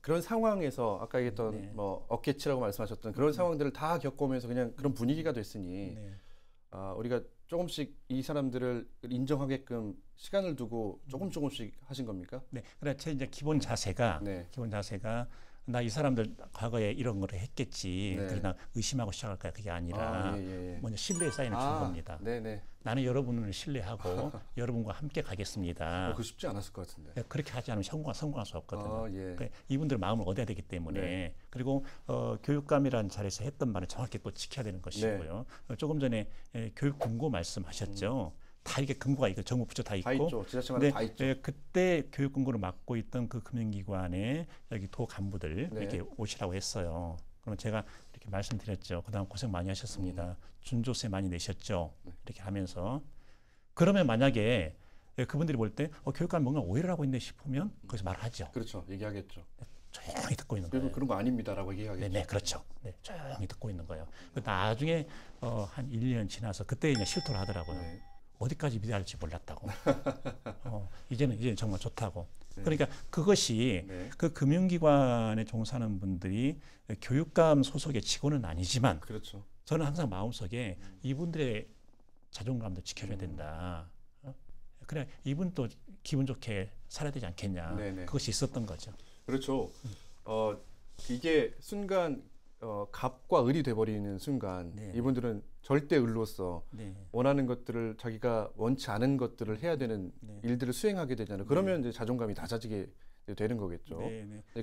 그런 상황에서 아까 얘기했던 뭐 어깨치라고 말씀하셨던 그런 상황들을 다 겪어오면서 그냥 그런 분위기가 됐으니 우리가 조금씩 이 사람들을 인정하게끔 시간을 두고 조금씩 하신 겁니까? 그래 제 이제 기본 자세가 나 이 사람들 과거에 이런 걸 했겠지. 그러나 의심하고 시작할까 그게 아니라 먼저 신뢰의 사인을 준 겁니다. 나는 여러분을 신뢰하고 여러분과 함께 가겠습니다. 그 쉽지 않았을 것 같은데. 그렇게 하지 않으면 성공할 수 없거든요. 그러니까 이분들 마음을 얻어야 되기 때문에 그리고 교육감이라는 자리에서 했던 말을 정확히 또 지켜야 되는 것이고요. 조금 전에 교육 공고 말씀하셨죠. 다 이게 근거가 있고 정부 부처 다 있고. 지자체마다 다 있죠. 그때 교육 공고를 맡고 있던 그 금융기관의 여기 도 간부들 이렇게 오시라고 했어요. 그러면 제가 이렇게 말씀드렸죠. 그동안 고생 많이 하셨습니다. 준조세 많이 내셨죠. 이렇게 하면서 그러면 만약에 그분들이 볼 때 교육감 뭔가 오해를 하고 있네 싶으면 거기서 말하죠. 그렇죠. 얘기하겠죠. 조용히 듣고 있는 거예요. 그런 거 아닙니다라고 얘기하겠죠. 그렇죠. 조용히 듣고 있는 거예요. 나중에 한 1년 지나서 그때 이제 실토를 하더라고요. 어디까지 믿어야 할지 몰랐다고. 이제는 정말 좋다고. 그러니까 그것이 그 금융기관에 종사하는 분들이 교육감 소속의 직원은 아니지만 저는 항상 마음속에 이분들의 자존감도 지켜줘야 된다. 그래 이분도 기분 좋게 살아야 되지 않겠냐. 그것이 있었던 거죠. 그렇죠. 이게 순간 갑과 을이 돼버리는 순간 이분들은 절대 을로서 원하는 것들을 자기가 원치 않은 것들을 해야 되는 일들을 수행하게 되잖아요. 그러면 이제 자존감이 낮아지게 되는 거겠죠.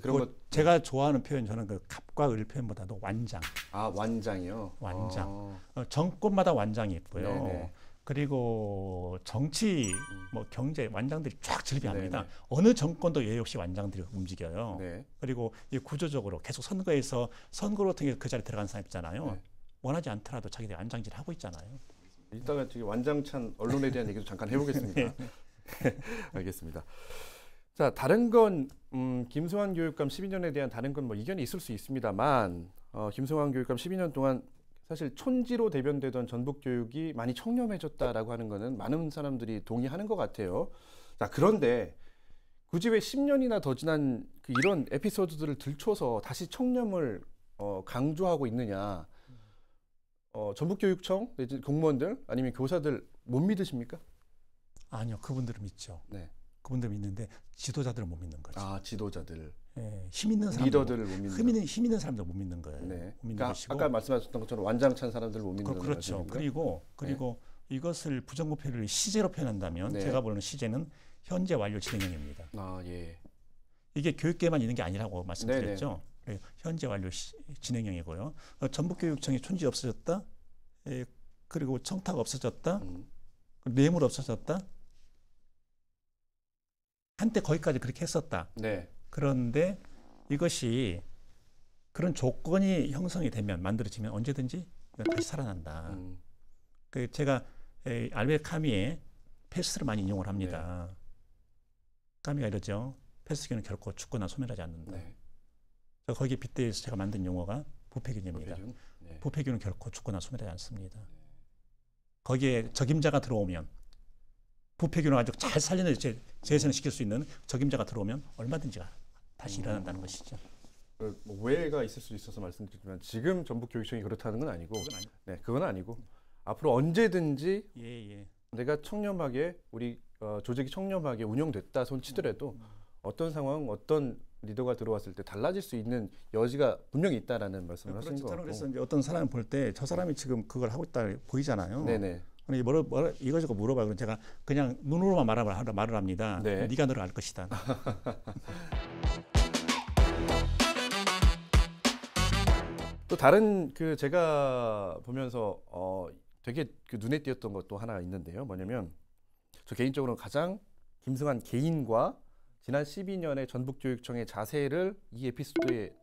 그런 것 제가 좋아하는 표현 저는 그 갑과 을 표현보다도 완장. 완장이요. 완장. 정권마다 완장이 있고요. 그리고 정치, 뭐 경제 완장들이 쫙 즐비합니다. 어느 정권도 예외 없이 완장들이 움직여요. 그리고 이 구조적으로 계속 선거에서 선거로 통해 그 자리에 들어간 사람 있잖아요. 원하지 않더라도 자기들이 완장질을 하고 있잖아요. 이따가 완장찬 언론에 대한 얘기도 잠깐 해보겠습니다. 알겠습니다. 자, 다른 건 김성환 교육감 12년에 대한 다른 건 뭐 이견이 있을 수 있습니다만 김성환 교육감 12년 동안 사실 촌지로 대변되던 전북교육이 많이 청렴해졌다라고 하는 거는 많은 사람들이 동의하는 것 같아요. 자, 그런데 굳이 왜 10년이나 더 지난 이런 에피소드들을 들춰서 다시 청렴을 강조하고 있느냐. 전북교육청 내지 공무원들 아니면 교사들 못 믿으십니까? 아니요. 그분들은 믿죠. 그분들 믿는데 지도자들은 못 믿는 거죠. 지도자들. 힘 있는 사람들, 리더들을 못 믿는. 힘 있는 사람들 못 믿는 거예요. 못 믿는 것이고. 아까 말씀하셨던 것처럼 완장찬 사람들을 못 믿는 거죠. 그렇죠. 그리고 이것을 부정부패를 시제로 표현한다면 제가 보는 시제는 현재 완료 진행형입니다. 이게 교육계만 있는 게 아니라고 말씀드렸죠. 현재 완료 진행형이고요. 전북교육청이 촌지 없어졌다. 그리고 청탁 없어졌다. 뇌물 없어졌다. 한때 거기까지 그렇게 했었다. 그런데 이것이 그런 조건이 형성이 되면 만들어지면 언제든지 다시 살아난다. 제가 알베르 카미의 패스트를 많이 인용을 합니다. 까미가 이러죠. 패스트기는 결코 죽거나 소멸하지 않는다. 네. 거기에 빗대서 제가 만든 용어가 부패균입니다. 부패균? 네. 부패균은 결코 죽거나 소멸하지 않습니다. 네. 거기에 적임자가 들어오면 부패균을 아주 잘 살려내 재생시킬 수 있는 적임자가 들어오면 얼마든지 다시 일어난다는 것이죠. 뭐 오해가 있을 수 있어서 말씀드리지만 지금 전북교육청이 그렇다는 건 아니고, 그건 아니고 앞으로 언제든지 내가 청렴하게 우리 조직이 청렴하게 운영됐다 손치더라도 어떤 상황, 어떤 리더가 들어왔을 때 달라질 수 있는 여지가 분명히 있다라는 말씀을 하신 거 같고. 그래서 이제 어떤 사람을 볼 때 저 사람이 지금 그걸 하고 있다 보이잖아요. 네네. 이거저거 물어봐. 그럼 제가 그냥 눈으로만 말을 합니다. 네. 네가 너를 알 것이다. 또 다른 제가 보면서 되게 눈에 띄었던 것도 하나 있는데요. 뭐냐면 저 개인적으로 가장 김승환 개인과 지난 12년의 전북교육청의 자세를 이 에피소드에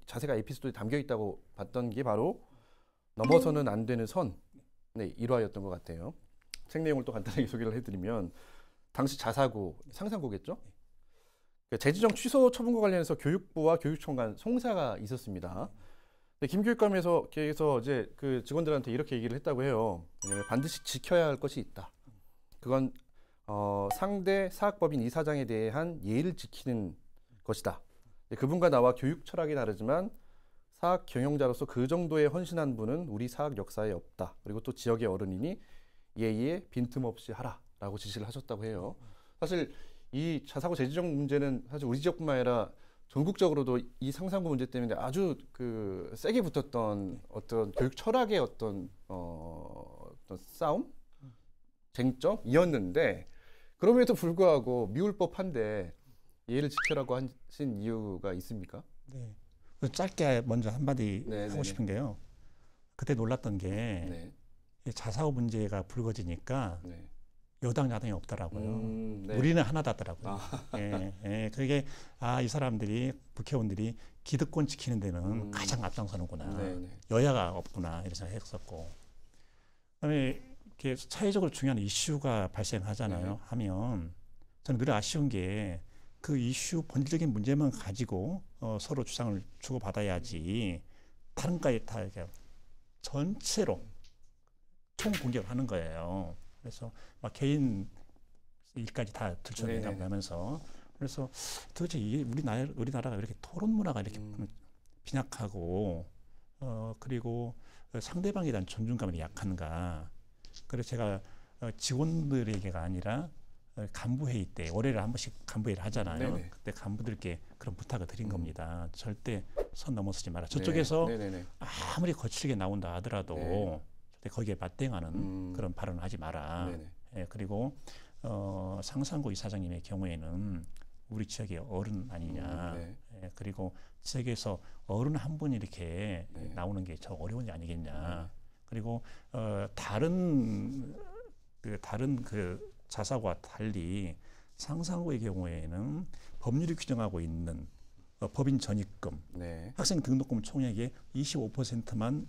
자세가 에피소드에 담겨 있다고 봤던 게 바로 넘어서는 안 되는 선의 일화였던 것 같아요. 책 내용을 또 간단하게 소개를 해드리면 당시 자사고 상상고겠죠. 재지정 취소 처분과 관련해서 교육부와 교육청 간 송사가 있었습니다. 김교육감에서 이제 그 직원들한테 이렇게 얘기를 했다고 해요. 왜냐하면 반드시 지켜야 할 것이 있다. 그건 상대 사학법인 이사장에 대한 예의를 지키는 것이다. 그분과 나와 교육 철학이 다르지만 사학 경영자로서 그 정도의 헌신한 분은 우리 사학 역사에 없다. 그리고 또 지역의 어른이니 예의에 빈틈없이 하라라고 지시를 하셨다고 해요. 사실 이 자사고 재지정 문제는 사실 우리 지역뿐만 아니라 전국적으로도 이 상상고 문제 때문에 아주 세게 붙었던 어떤 교육 철학의 어떤 싸움, 쟁점이었는데 그럼에도 불구하고 미울 법한데 예를 지켜라고 하신 이유가 있습니까? 네. 짧게 먼저 한마디 하고 싶은 게요. 그때 놀랐던 게 자사고 문제가 불거지니까 여당 야당이 없더라고요. 우리는 하나다더라고요. 그게 이 사람들이 국회의원들이 기득권 지키는 데는 가장 앞장서는구나. 여야가 없구나 이렇게 생각했었고. 그다음에 이렇게 사회적으로 중요한 이슈가 발생하잖아요. 하면 저는 늘 아쉬운 게 그 이슈 본질적인 문제만 가지고 서로 주장을 주고받아야지 다른 거에 다 이렇게 전체로 총 공격을 하는 거예요. 그래서 막 개인 일까지 다 들춰내가면서 그래서 도대체 이게 우리나라가 이렇게 토론 문화가 이렇게 빈약하고 그리고 상대방에 대한 존중감이 약한가. 그래서 제가 직원들에게가 아니라 간부 회의 때 월요일에 한 번씩 간부 회의를 하잖아요. 그때 간부들께 그런 부탁을 드린 겁니다. 절대 선 넘어서지 마라. 저쪽에서 아무리 거칠게 나온다 하더라도 거기에 맞대응하는 그런 발언을 하지 마라. 그리고 상상고 이사장님의 경우에는 우리 지역의 어른 아니냐. 그리고 지역에서 어른 한 분이 이렇게 나오는 게 저 어려운 게 아니겠냐. 그리고 다른 자사고와 달리 상상고의 경우에는 법률이 규정하고 있는 법인 전입금, 학생 등록금 총액의 25%만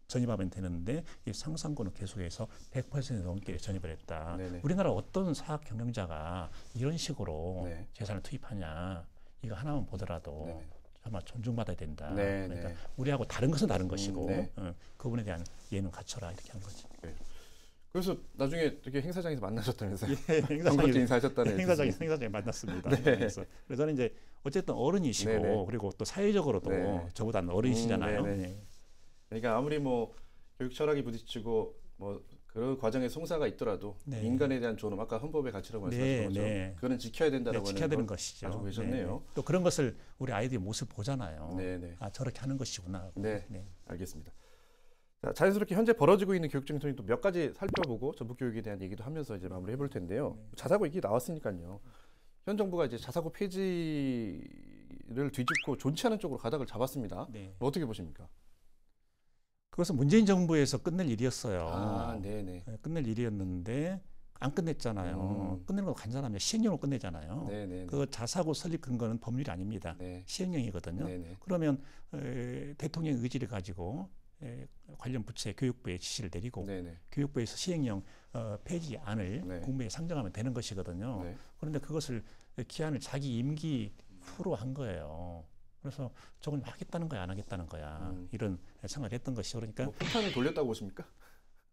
전입하면 되는데 이 상상고는 계속해서 100% 넘게 전입을 했다. 우리나라 어떤 사학 경영자가 이런 식으로 재산을 투입하냐. 이거 하나만 보더라도 정말 존중받아야 된다. 그러니까 우리하고 다른 것은 다른 것이고 그분에 대한 예는 갖춰라 이렇게 한 거죠. 그래서 나중에 이렇게 행사장에서 만나셨다면서요? 행사장에서 인사하셨다는 행사장에 만났습니다. 그래서 저는 이제 어쨌든 어른이시고 그리고 또 사회적으로도 저보다는 어른이시잖아요. 그러니까 아무리 뭐 교육 철학이 부딪히고 뭐 그런 과정에 송사가 있더라도 인간에 대한 존엄, 아까 헌법의 가치라고 말씀하신 거죠. 그거는 지켜야 된다라고 지켜야 되는 것이죠. 가지고 계셨네요. 또 그런 것을 우리 아이들이 모습 보잖아요. 저렇게 하는 것이구나. 알겠습니다. 자, 자연스럽게 현재 벌어지고 있는 교육적인 토론이 또 몇 가지 살펴보고 전북교육에 대한 얘기도 하면서 이제 마무리 해볼 텐데요. 자사고 얘기 나왔으니까요. 현 정부가 이제 자사고 폐지를 뒤집고 좋지 않은 쪽으로 가닥을 잡았습니다. 어떻게 보십니까? 그것은 문재인 정부에서 끝낼 일이었어요. 네네. 끝낼 일이었는데 안 끝냈잖아요. 끝내는 거 간단합니다. 시행령으로 끝내잖아요. 그 자사고 설립 근거는 법률이 아닙니다. 시행령이거든요. 그러면 대통령의 의지를 가지고 관련 부처의 교육부에 지시를 내리고 네네. 교육부에서 시행령 폐지안을 네. 국무회의에 상정하면 되는 것이거든요. 네. 그런데 그것을 기한을 자기 임기 후로 한 거예요. 그래서 저건 하겠다는 거야 안 하겠다는 거야 이런 생각을 했던 것이죠. 그러니까 뭐 폭탄을 돌렸다고 보십니까?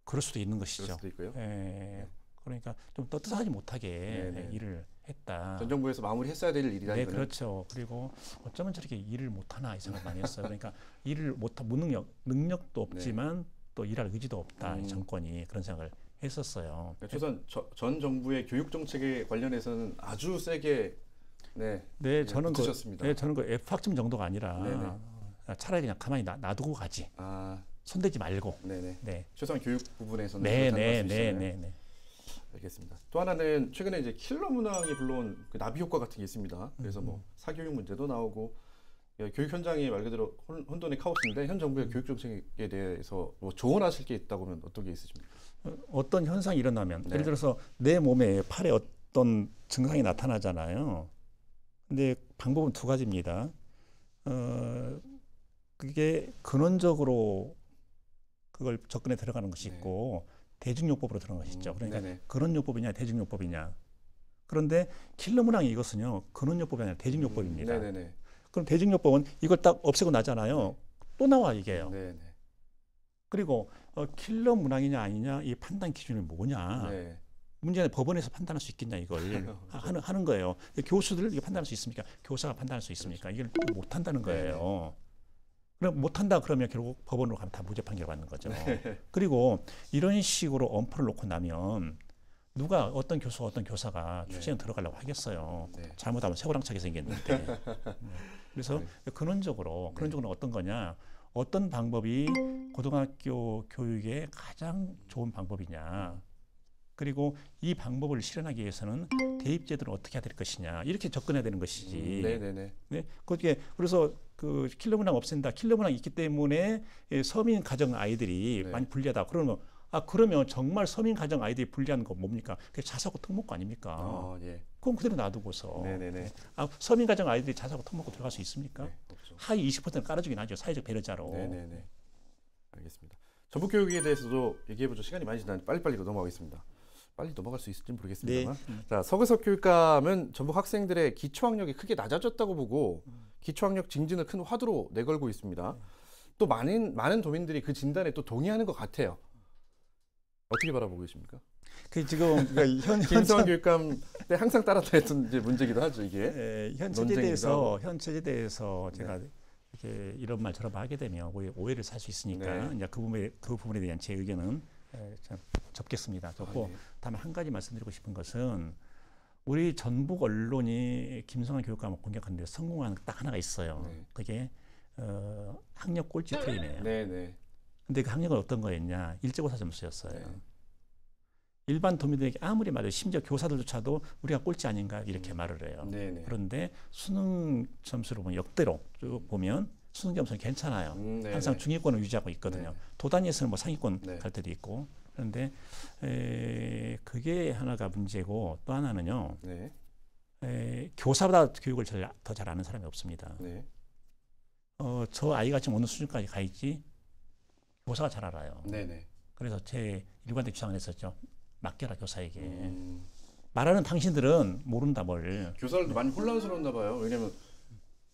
그럴 수도 있는 것이죠. 그럴 수도 있고요. 네. 그러니까 좀 떳떳하지 못하게 네네. 일을 했다. 전 정부에서 마무리했어야 될 일이다. 네, 그렇죠. 그리고 어쩌면 저렇게 일을 못하나 이 생각 많이 했어요. 그러니까 일을 못한 능력도 없지만 네. 또 일할 의지도 없다. 이 정권이 그런 생각을 했었어요. 조선 전 정부의 교육 정책에 관련해서는 아주 세게 네, 저는 붙으셨습니다. 저는 그 F학점 정도가 아니라 차라리 그냥 가만히 놔두고 가지. 손대지 말고. 네네. 네. 최소한 교육 부분에서는 네. 알겠습니다. 또 하나는 최근에 이제 킬러 문항이 불러온 그 나비 효과 같은 게 있습니다. 그래서 뭐 사교육 문제도 나오고 교육 현장이 말 그대로 혼돈의 카오스인데 현 정부의 교육 정책에 대해서 뭐 조언하실 게 있다고 하면 어떤 게 있으십니까? 어떤 현상이 일어나면 예를 들어서 내 몸에 팔에 어떤 증상이 나타나잖아요. 근데 방법은 두 가지입니다. 그게 근원적으로 그걸 접근에 들어가는 것이 있고 대증요법으로 들어가는 것이 있죠. 그러니까 근원요법이냐 대증요법이냐. 그런데 킬러 문항이 이것은요. 근원요법이 아니라 대증요법입니다. 그럼 대증요법은 이걸 딱 없애고 나잖아요. 또 나와 이게요. 그리고 킬러 문항이냐 아니냐 이 판단 기준이 뭐냐. 문제는 법원에서 판단할 수 있겠냐 이걸 하는 거예요. 교수들 이게 판단할 수 있습니까? 교사가 판단할 수 있습니까? 이걸 못 한다는 거예요. 그럼 못 한다 그러면 결국 법원으로 가면 다 무죄 판결 받는 거죠. 그리고 이런 식으로 엄포를 놓고 나면 누가 어떤 교수와 어떤 교사가 출제에 들어가려고 하겠어요. 잘못하면 쇠고랑차게 생겼는데. 그래서 근원적으로 어떤 거냐? 어떤 방법이 고등학교 교육의 가장 좋은 방법이냐? 그리고 이 방법을 실현하기 위해서는 대입제도를 어떻게 해야 될 것이냐 이렇게 접근해야 되는 것이지. 네, 그게 그래서 그 킬러 문항 없앤다. 킬러 문항이 있기 때문에 서민 가정 아이들이 많이 불리하다. 그러면 정말 서민 가정 아이들이 불리한 거 뭡니까? 그게 자사고 특목고 아닙니까? 그럼 그대로 놔두고서 서민 가정 아이들이 자사고 특목고 들어갈 수 있습니까? 하위 20%는 깔아주긴 하죠. 사회적 배려자로. 알겠습니다. 전북 교육에 대해서도 얘기해보죠. 시간이 많이 지나는데 빨리빨리 넘어가겠습니다. 빨리 넘어갈 수 있을지 모르겠습니다만. 자, 서구석 교육감은 전북 학생들의 기초학력이 크게 낮아졌다고 보고 기초학력 증진을 큰 화두로 내걸고 있습니다. 또 많은 도민들이 그 진단에 또 동의하는 것 같아요. 어떻게 바라보고 계십니까? 그 지금 김성환 교육감 때 항상 따라다녔던 이제 문제기도 하죠 이게. 현 체제에 대해서 제가 이렇게 이런 말 저런 말 하게 되면 오해를 살 수 있으니까 이제 그 부분에 대한 제 의견은 참 접겠습니다. 좋고 다만 한 가지 말씀드리고 싶은 것은 우리 전북 언론이 김성환 교육감을 공격하는 데 성공한 딱 하나가 있어요. 그게 학력 꼴찌 프레임이에요. 근데 그 학력은 어떤 거였냐? 일제고사 점수였어요. 일반 도민들에게 아무리 말해도 심지어 교사들조차도 우리가 꼴찌 아닌가 이렇게 말을 해요. 그런데 수능 점수로 보면 역대로 쭉 보면 수능 점수는 괜찮아요. 항상 중위권을 유지하고 있거든요. 도단위에서는 뭐 상위권 갈 때도 있고. 그런데 그게 하나가 문제고 또 하나는요. 교사보다 교육을 더 잘 아는 사람이 없습니다. 저 아이가 지금 어느 수준까지 가 있지 교사가 잘 알아요. 그래서 제 일관된 주장을 했었죠. 맡겨라 교사에게. 말하는 당신들은 모른다 뭘. 교사들도 많이 혼란스러웠나 봐요. 왜냐하면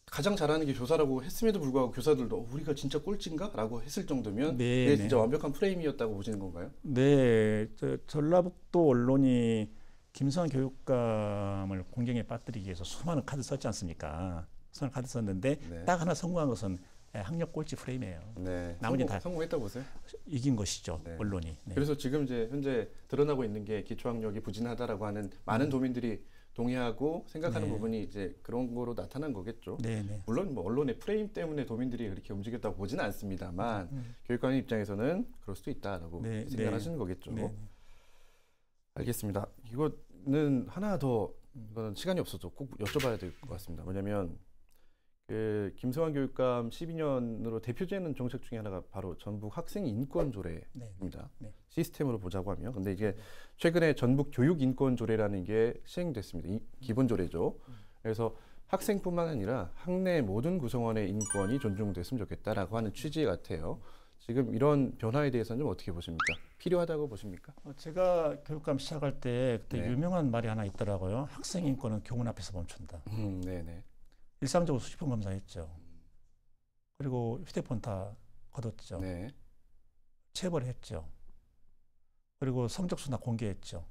가장 잘하는 게 교사라고 했음에도 불구하고 교사들도 우리가 진짜 꼴찌인가? 라고 했을 정도면 그게 진짜 완벽한 프레임이었다고 보시는 건가요? 네. 전라북도 언론이 김성환 교육감을 공경에 빠뜨리기 위해서 수많은 카드 썼지 않습니까? 수많은 카드 썼는데 딱 하나 성공한 것은 학력 꼴찌 프레임이에요. 나머지는 다 성공했다고 보세요? 이긴 것이죠. 언론이. 그래서 지금 이제 현재 드러나고 있는 게 기초학력이 부진하다라고 하는 많은 도민들이 동의하고 생각하는 부분이 이제 그런 거로 나타난 거겠죠. 물론 뭐 언론의 프레임 때문에 도민들이 그렇게 움직였다고 보지는 않습니다만 교육관 입장에서는 그럴 수도 있다라고 생각하시는 거겠죠. 알겠습니다. 이거는 하나 더 이거는 시간이 없어서 꼭 여쭤봐야 될 것 같습니다. 뭐냐면 그 김성환 교육감 12년으로 대표되는 정책 중에 하나가 바로 전북 학생 인권 조례입니다. 시스템으로 보자고 하면. 근데 이게 최근에 전북 교육 인권 조례라는 게 시행됐습니다. 기본 조례죠. 그래서 학생뿐만 아니라 학내 모든 구성원의 인권이 존중됐으면 좋겠다라고 하는 취지 같아요. 지금 이런 변화에 대해서는 좀 어떻게 보십니까? 필요하다고 보십니까? 제가 교육감 시작할 때 그때 유명한 말이 하나 있더라고요. 학생 인권은 교문 앞에서 멈춘다. 네네. 일상적으로 수시폰 검사했죠. 그리고 휴대폰 다 걷었죠. 네. 체벌했죠. 그리고 성적순 다 공개했죠.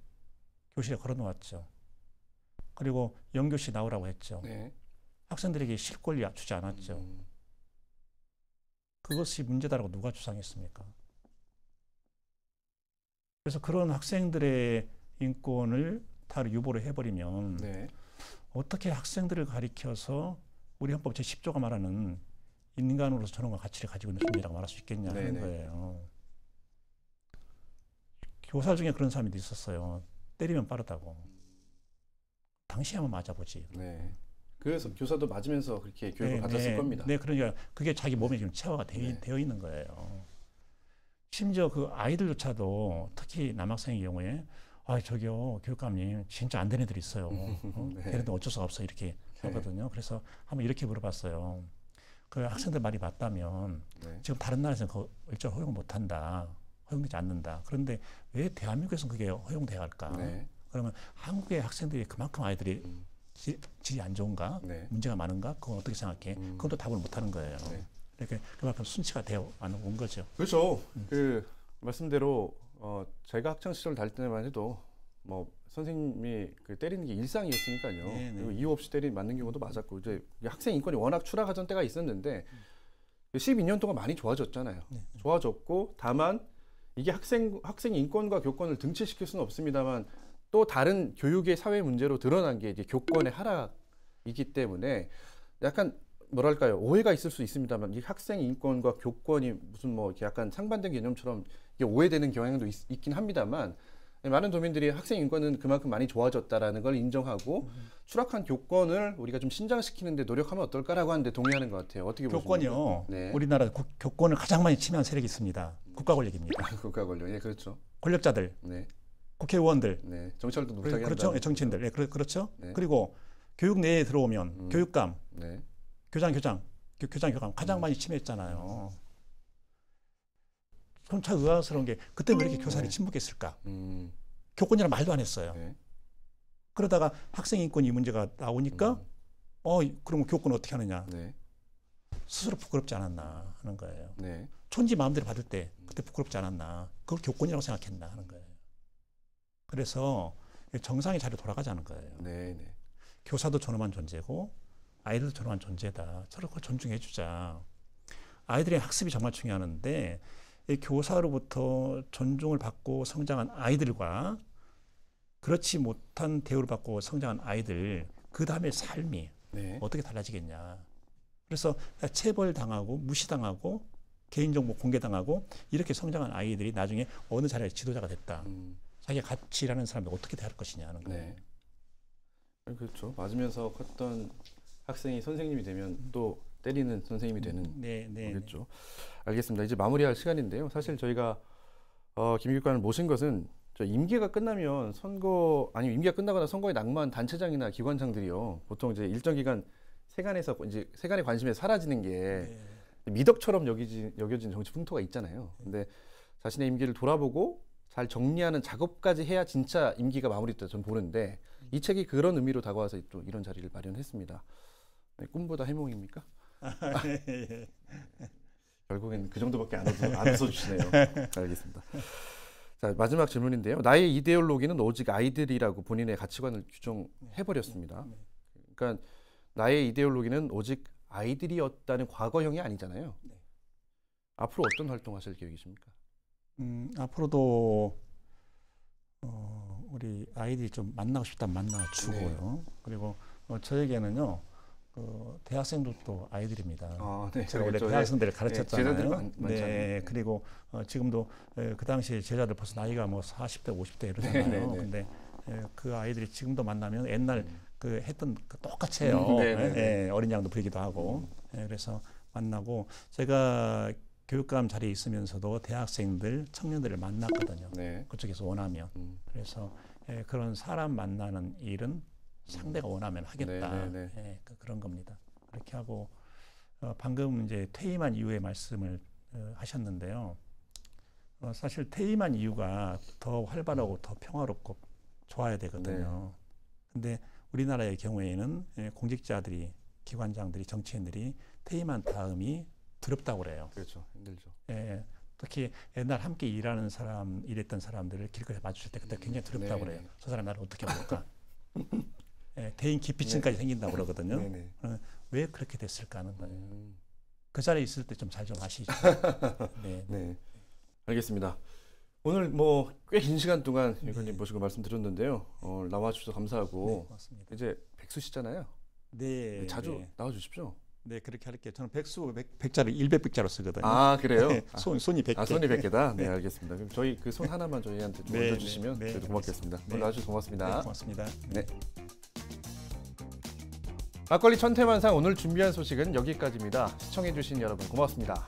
교실에 걸어놓았죠. 그리고 연교시 나오라고 했죠. 네. 학생들에게 실권리 주지 않았죠. 그것이 문제다라고 누가 주장했습니까? 그래서 그런 학생들의 인권을 다 유보를 해버리면 어떻게 학생들을 가리켜서 우리 헌법 제10조가 말하는 인간으로서 전원과 가치를 가지고 있는 존재라고 말할 수 있겠냐 하는 거예요. 교사 중에 그런 사람이 있었어요. 때리면 빠르다고. 당시 한번 맞아보지. 네. 그래서 교사도 맞으면서 그렇게 교육을 받았을 겁니다. 네, 그러니까 그게 자기 몸에 지금 체화가 되어 있는 거예요. 심지어 그 아이들조차도 특히 남학생의 경우에 저기요 교육감님 진짜 안 되는 애들이 있어요. 걔네들 어쩔 수가 없어 이렇게 하거든요. 그래서 한번 이렇게 물어봤어요. 그 학생들 말이 맞다면 지금 다른 나라에서는 그거 일절 허용 못한다. 허용되지 않는다. 그런데 왜 대한민국에서는 그게 허용돼야 할까? 그러면 한국의 학생들이 그만큼 아이들이 질이 안 좋은가? 문제가 많은가? 그건 어떻게 생각해? 그건 또 답을 못하는 거예요. 이렇게 그만큼 순치가 되어 온 거죠. 그렇죠. 그 말씀대로 제가 학창 시절 다닐 때만 해도 뭐 선생님이 그 때리는 게 일상이었으니까요. 그리고 이유 없이 맞는 경우도 많았고 이제 학생 인권이 워낙 추락하던 때가 있었는데 12년 동안 많이 좋아졌잖아요. 좋아졌고 다만 이게 학생 인권과 교권을 등치시킬 수는 없습니다만 또 다른 교육의 사회 문제로 드러난 게 이제 교권의 하락이기 때문에 약간 뭐랄까요 오해가 있을 수 있습니다만 이 학생 인권과 교권이 무슨 뭐 이렇게 약간 상반된 개념처럼 이게 오해되는 경향도 있긴 합니다만 많은 도민들이 학생 인권은 그만큼 많이 좋아졌다라는 걸 인정하고 추락한 교권을 우리가 좀 신장시키는데 노력하면 어떨까라고 하는데 동의하는 것 같아요. 어떻게 보십니까? 교권이요. 우리나라 교권을 가장 많이 침해한 세력이 있습니다. 국가 권력입니다. 국가 권력, 예, 그렇죠. 권력자들, 국회의원들, 정치활동 못하게 그렇죠, 한다는 정치인들, 그렇죠. 그리고 교육 내에 들어오면 교육감, 교장 가장 많이 침해했잖아요. 좀 참 의아스러운 게 그때 왜 이렇게 교사들이 침묵했을까? 교권이란 말도 안 했어요. 그러다가 학생 인권 이 문제가 나오니까 그럼 교권 어떻게 하느냐? 스스로 부끄럽지 않았나 하는 거예요. 촌지 마음대로 받을 때 그때 부끄럽지 않았나? 그걸 교권이라고 생각했나 하는 거예요. 그래서 정상의 자리로 돌아가자는 거예요. 교사도 존엄한 존재고 아이들도 존엄한 존재다. 서로 그걸 존중해주자. 아이들의 학습이 정말 중요한데 교사로부터 존중을 받고 성장한 아이들과 그렇지 못한 대우를 받고 성장한 아이들 그 다음에 삶이 어떻게 달라지겠냐. 그래서 체벌당하고 무시당하고 개인정보 공개당하고 이렇게 성장한 아이들이 나중에 어느 자리에 지도자가 됐다. 자기가 가치라는 사람들 어떻게 대할 것이냐 하는 거예요. 그렇죠. 맞으면서 컸던 학생이 선생님이 되면 또 때리는 선생님이 되는 거겠죠. 알겠습니다. 이제 마무리할 시간인데요. 사실 저희가 김 교육관을 모신 것은 임기가 끝나면 아니면 임기가 끝나거나 선거에 낙마한 단체장이나 기관장들이요. 보통 이제 일정 기간 세간에서 이제 세간의 관심에 사라지는 게 미덕처럼 여겨진 정치 풍토가 있잖아요. 근데 자신의 임기를 돌아보고 잘 정리하는 작업까지 해야 진짜 임기가 마무리됐다 저는 보는데 이 책이 그런 의미로 다가와서 또 이런 자리를 마련했습니다. 꿈보다 해몽입니까? 결국엔 그 정도밖에 안 웃어주시네요. 알겠습니다. 자, 마지막 질문인데요. 나의 이데올로기는 오직 아이들이라고 본인의 가치관을 규정해버렸습니다. 그러니까 나의 이데올로기는 오직 아이들이었다는 과거형이 아니잖아요. 앞으로 어떤 활동하실 계획이십니까? 앞으로도 우리 아이들이 좀 만나고 싶다면 만나주고요. 그리고 저에게는요. 대학생들도 아이들입니다. 제가 원래 대학생들을 가르쳤잖아요. 그리고 지금도 그 당시에 제자들 벌써 나이가 뭐 40대, 50대 이러잖아요. 근데 그 아이들이 지금도 만나면 옛날 그 했던 똑같이 해요. 어린 양도 부리기도 하고. 그래서 만나고 제가 교육감 자리에 있으면서도 대학생들, 청년들을 만났거든요. 그쪽에서 원하면. 그래서 그런 사람 만나는 일은 상대가 원하면 하겠다. 그런 겁니다. 그렇게 하고 방금 이제 퇴임한 이후의 말씀을 하셨는데요. 사실 퇴임한 이유가 더 활발하고 더 평화롭고 좋아야 되거든요. 근데 우리나라의 경우에는 공직자들이, 기관장들이, 정치인들이 퇴임한 다음이 두렵다고 그래요. 그렇죠. 힘들죠. 예, 특히 옛날 함께 일했던 사람들을 길거리에 마주칠 때 그때 굉장히 두렵다고 그래요. 저 사람 나를 어떻게 볼까? 대인 기피증까지 생긴다고 그러거든요. 왜 그렇게 됐을까 하는 거예요. 그 자리에 있을 때 좀 잘 좀 아시죠. 네. 알겠습니다. 오늘 뭐 꽤 긴 시간 동안 위원님 모시고 말씀드렸는데요. 나와주셔서 감사하고. 고맙습니다. 이제 백수시잖아요. 네. 자주 나와주십시오. 네, 그렇게 할게요. 저는 백자를 100백자로 쓰거든요. 아, 그래요? 손이 100개. 손이 100개다? 네, 알겠습니다. 그럼 저희 그 손 하나만 저희한테 좀 얹어주시면 그래도 고맙겠습니다. 오늘 나와주셔서 고맙습니다. 네, 고맙습니다. 네. 막걸리 천태만상 오늘 준비한 소식은 여기까지입니다. 시청해주신 여러분 고맙습니다.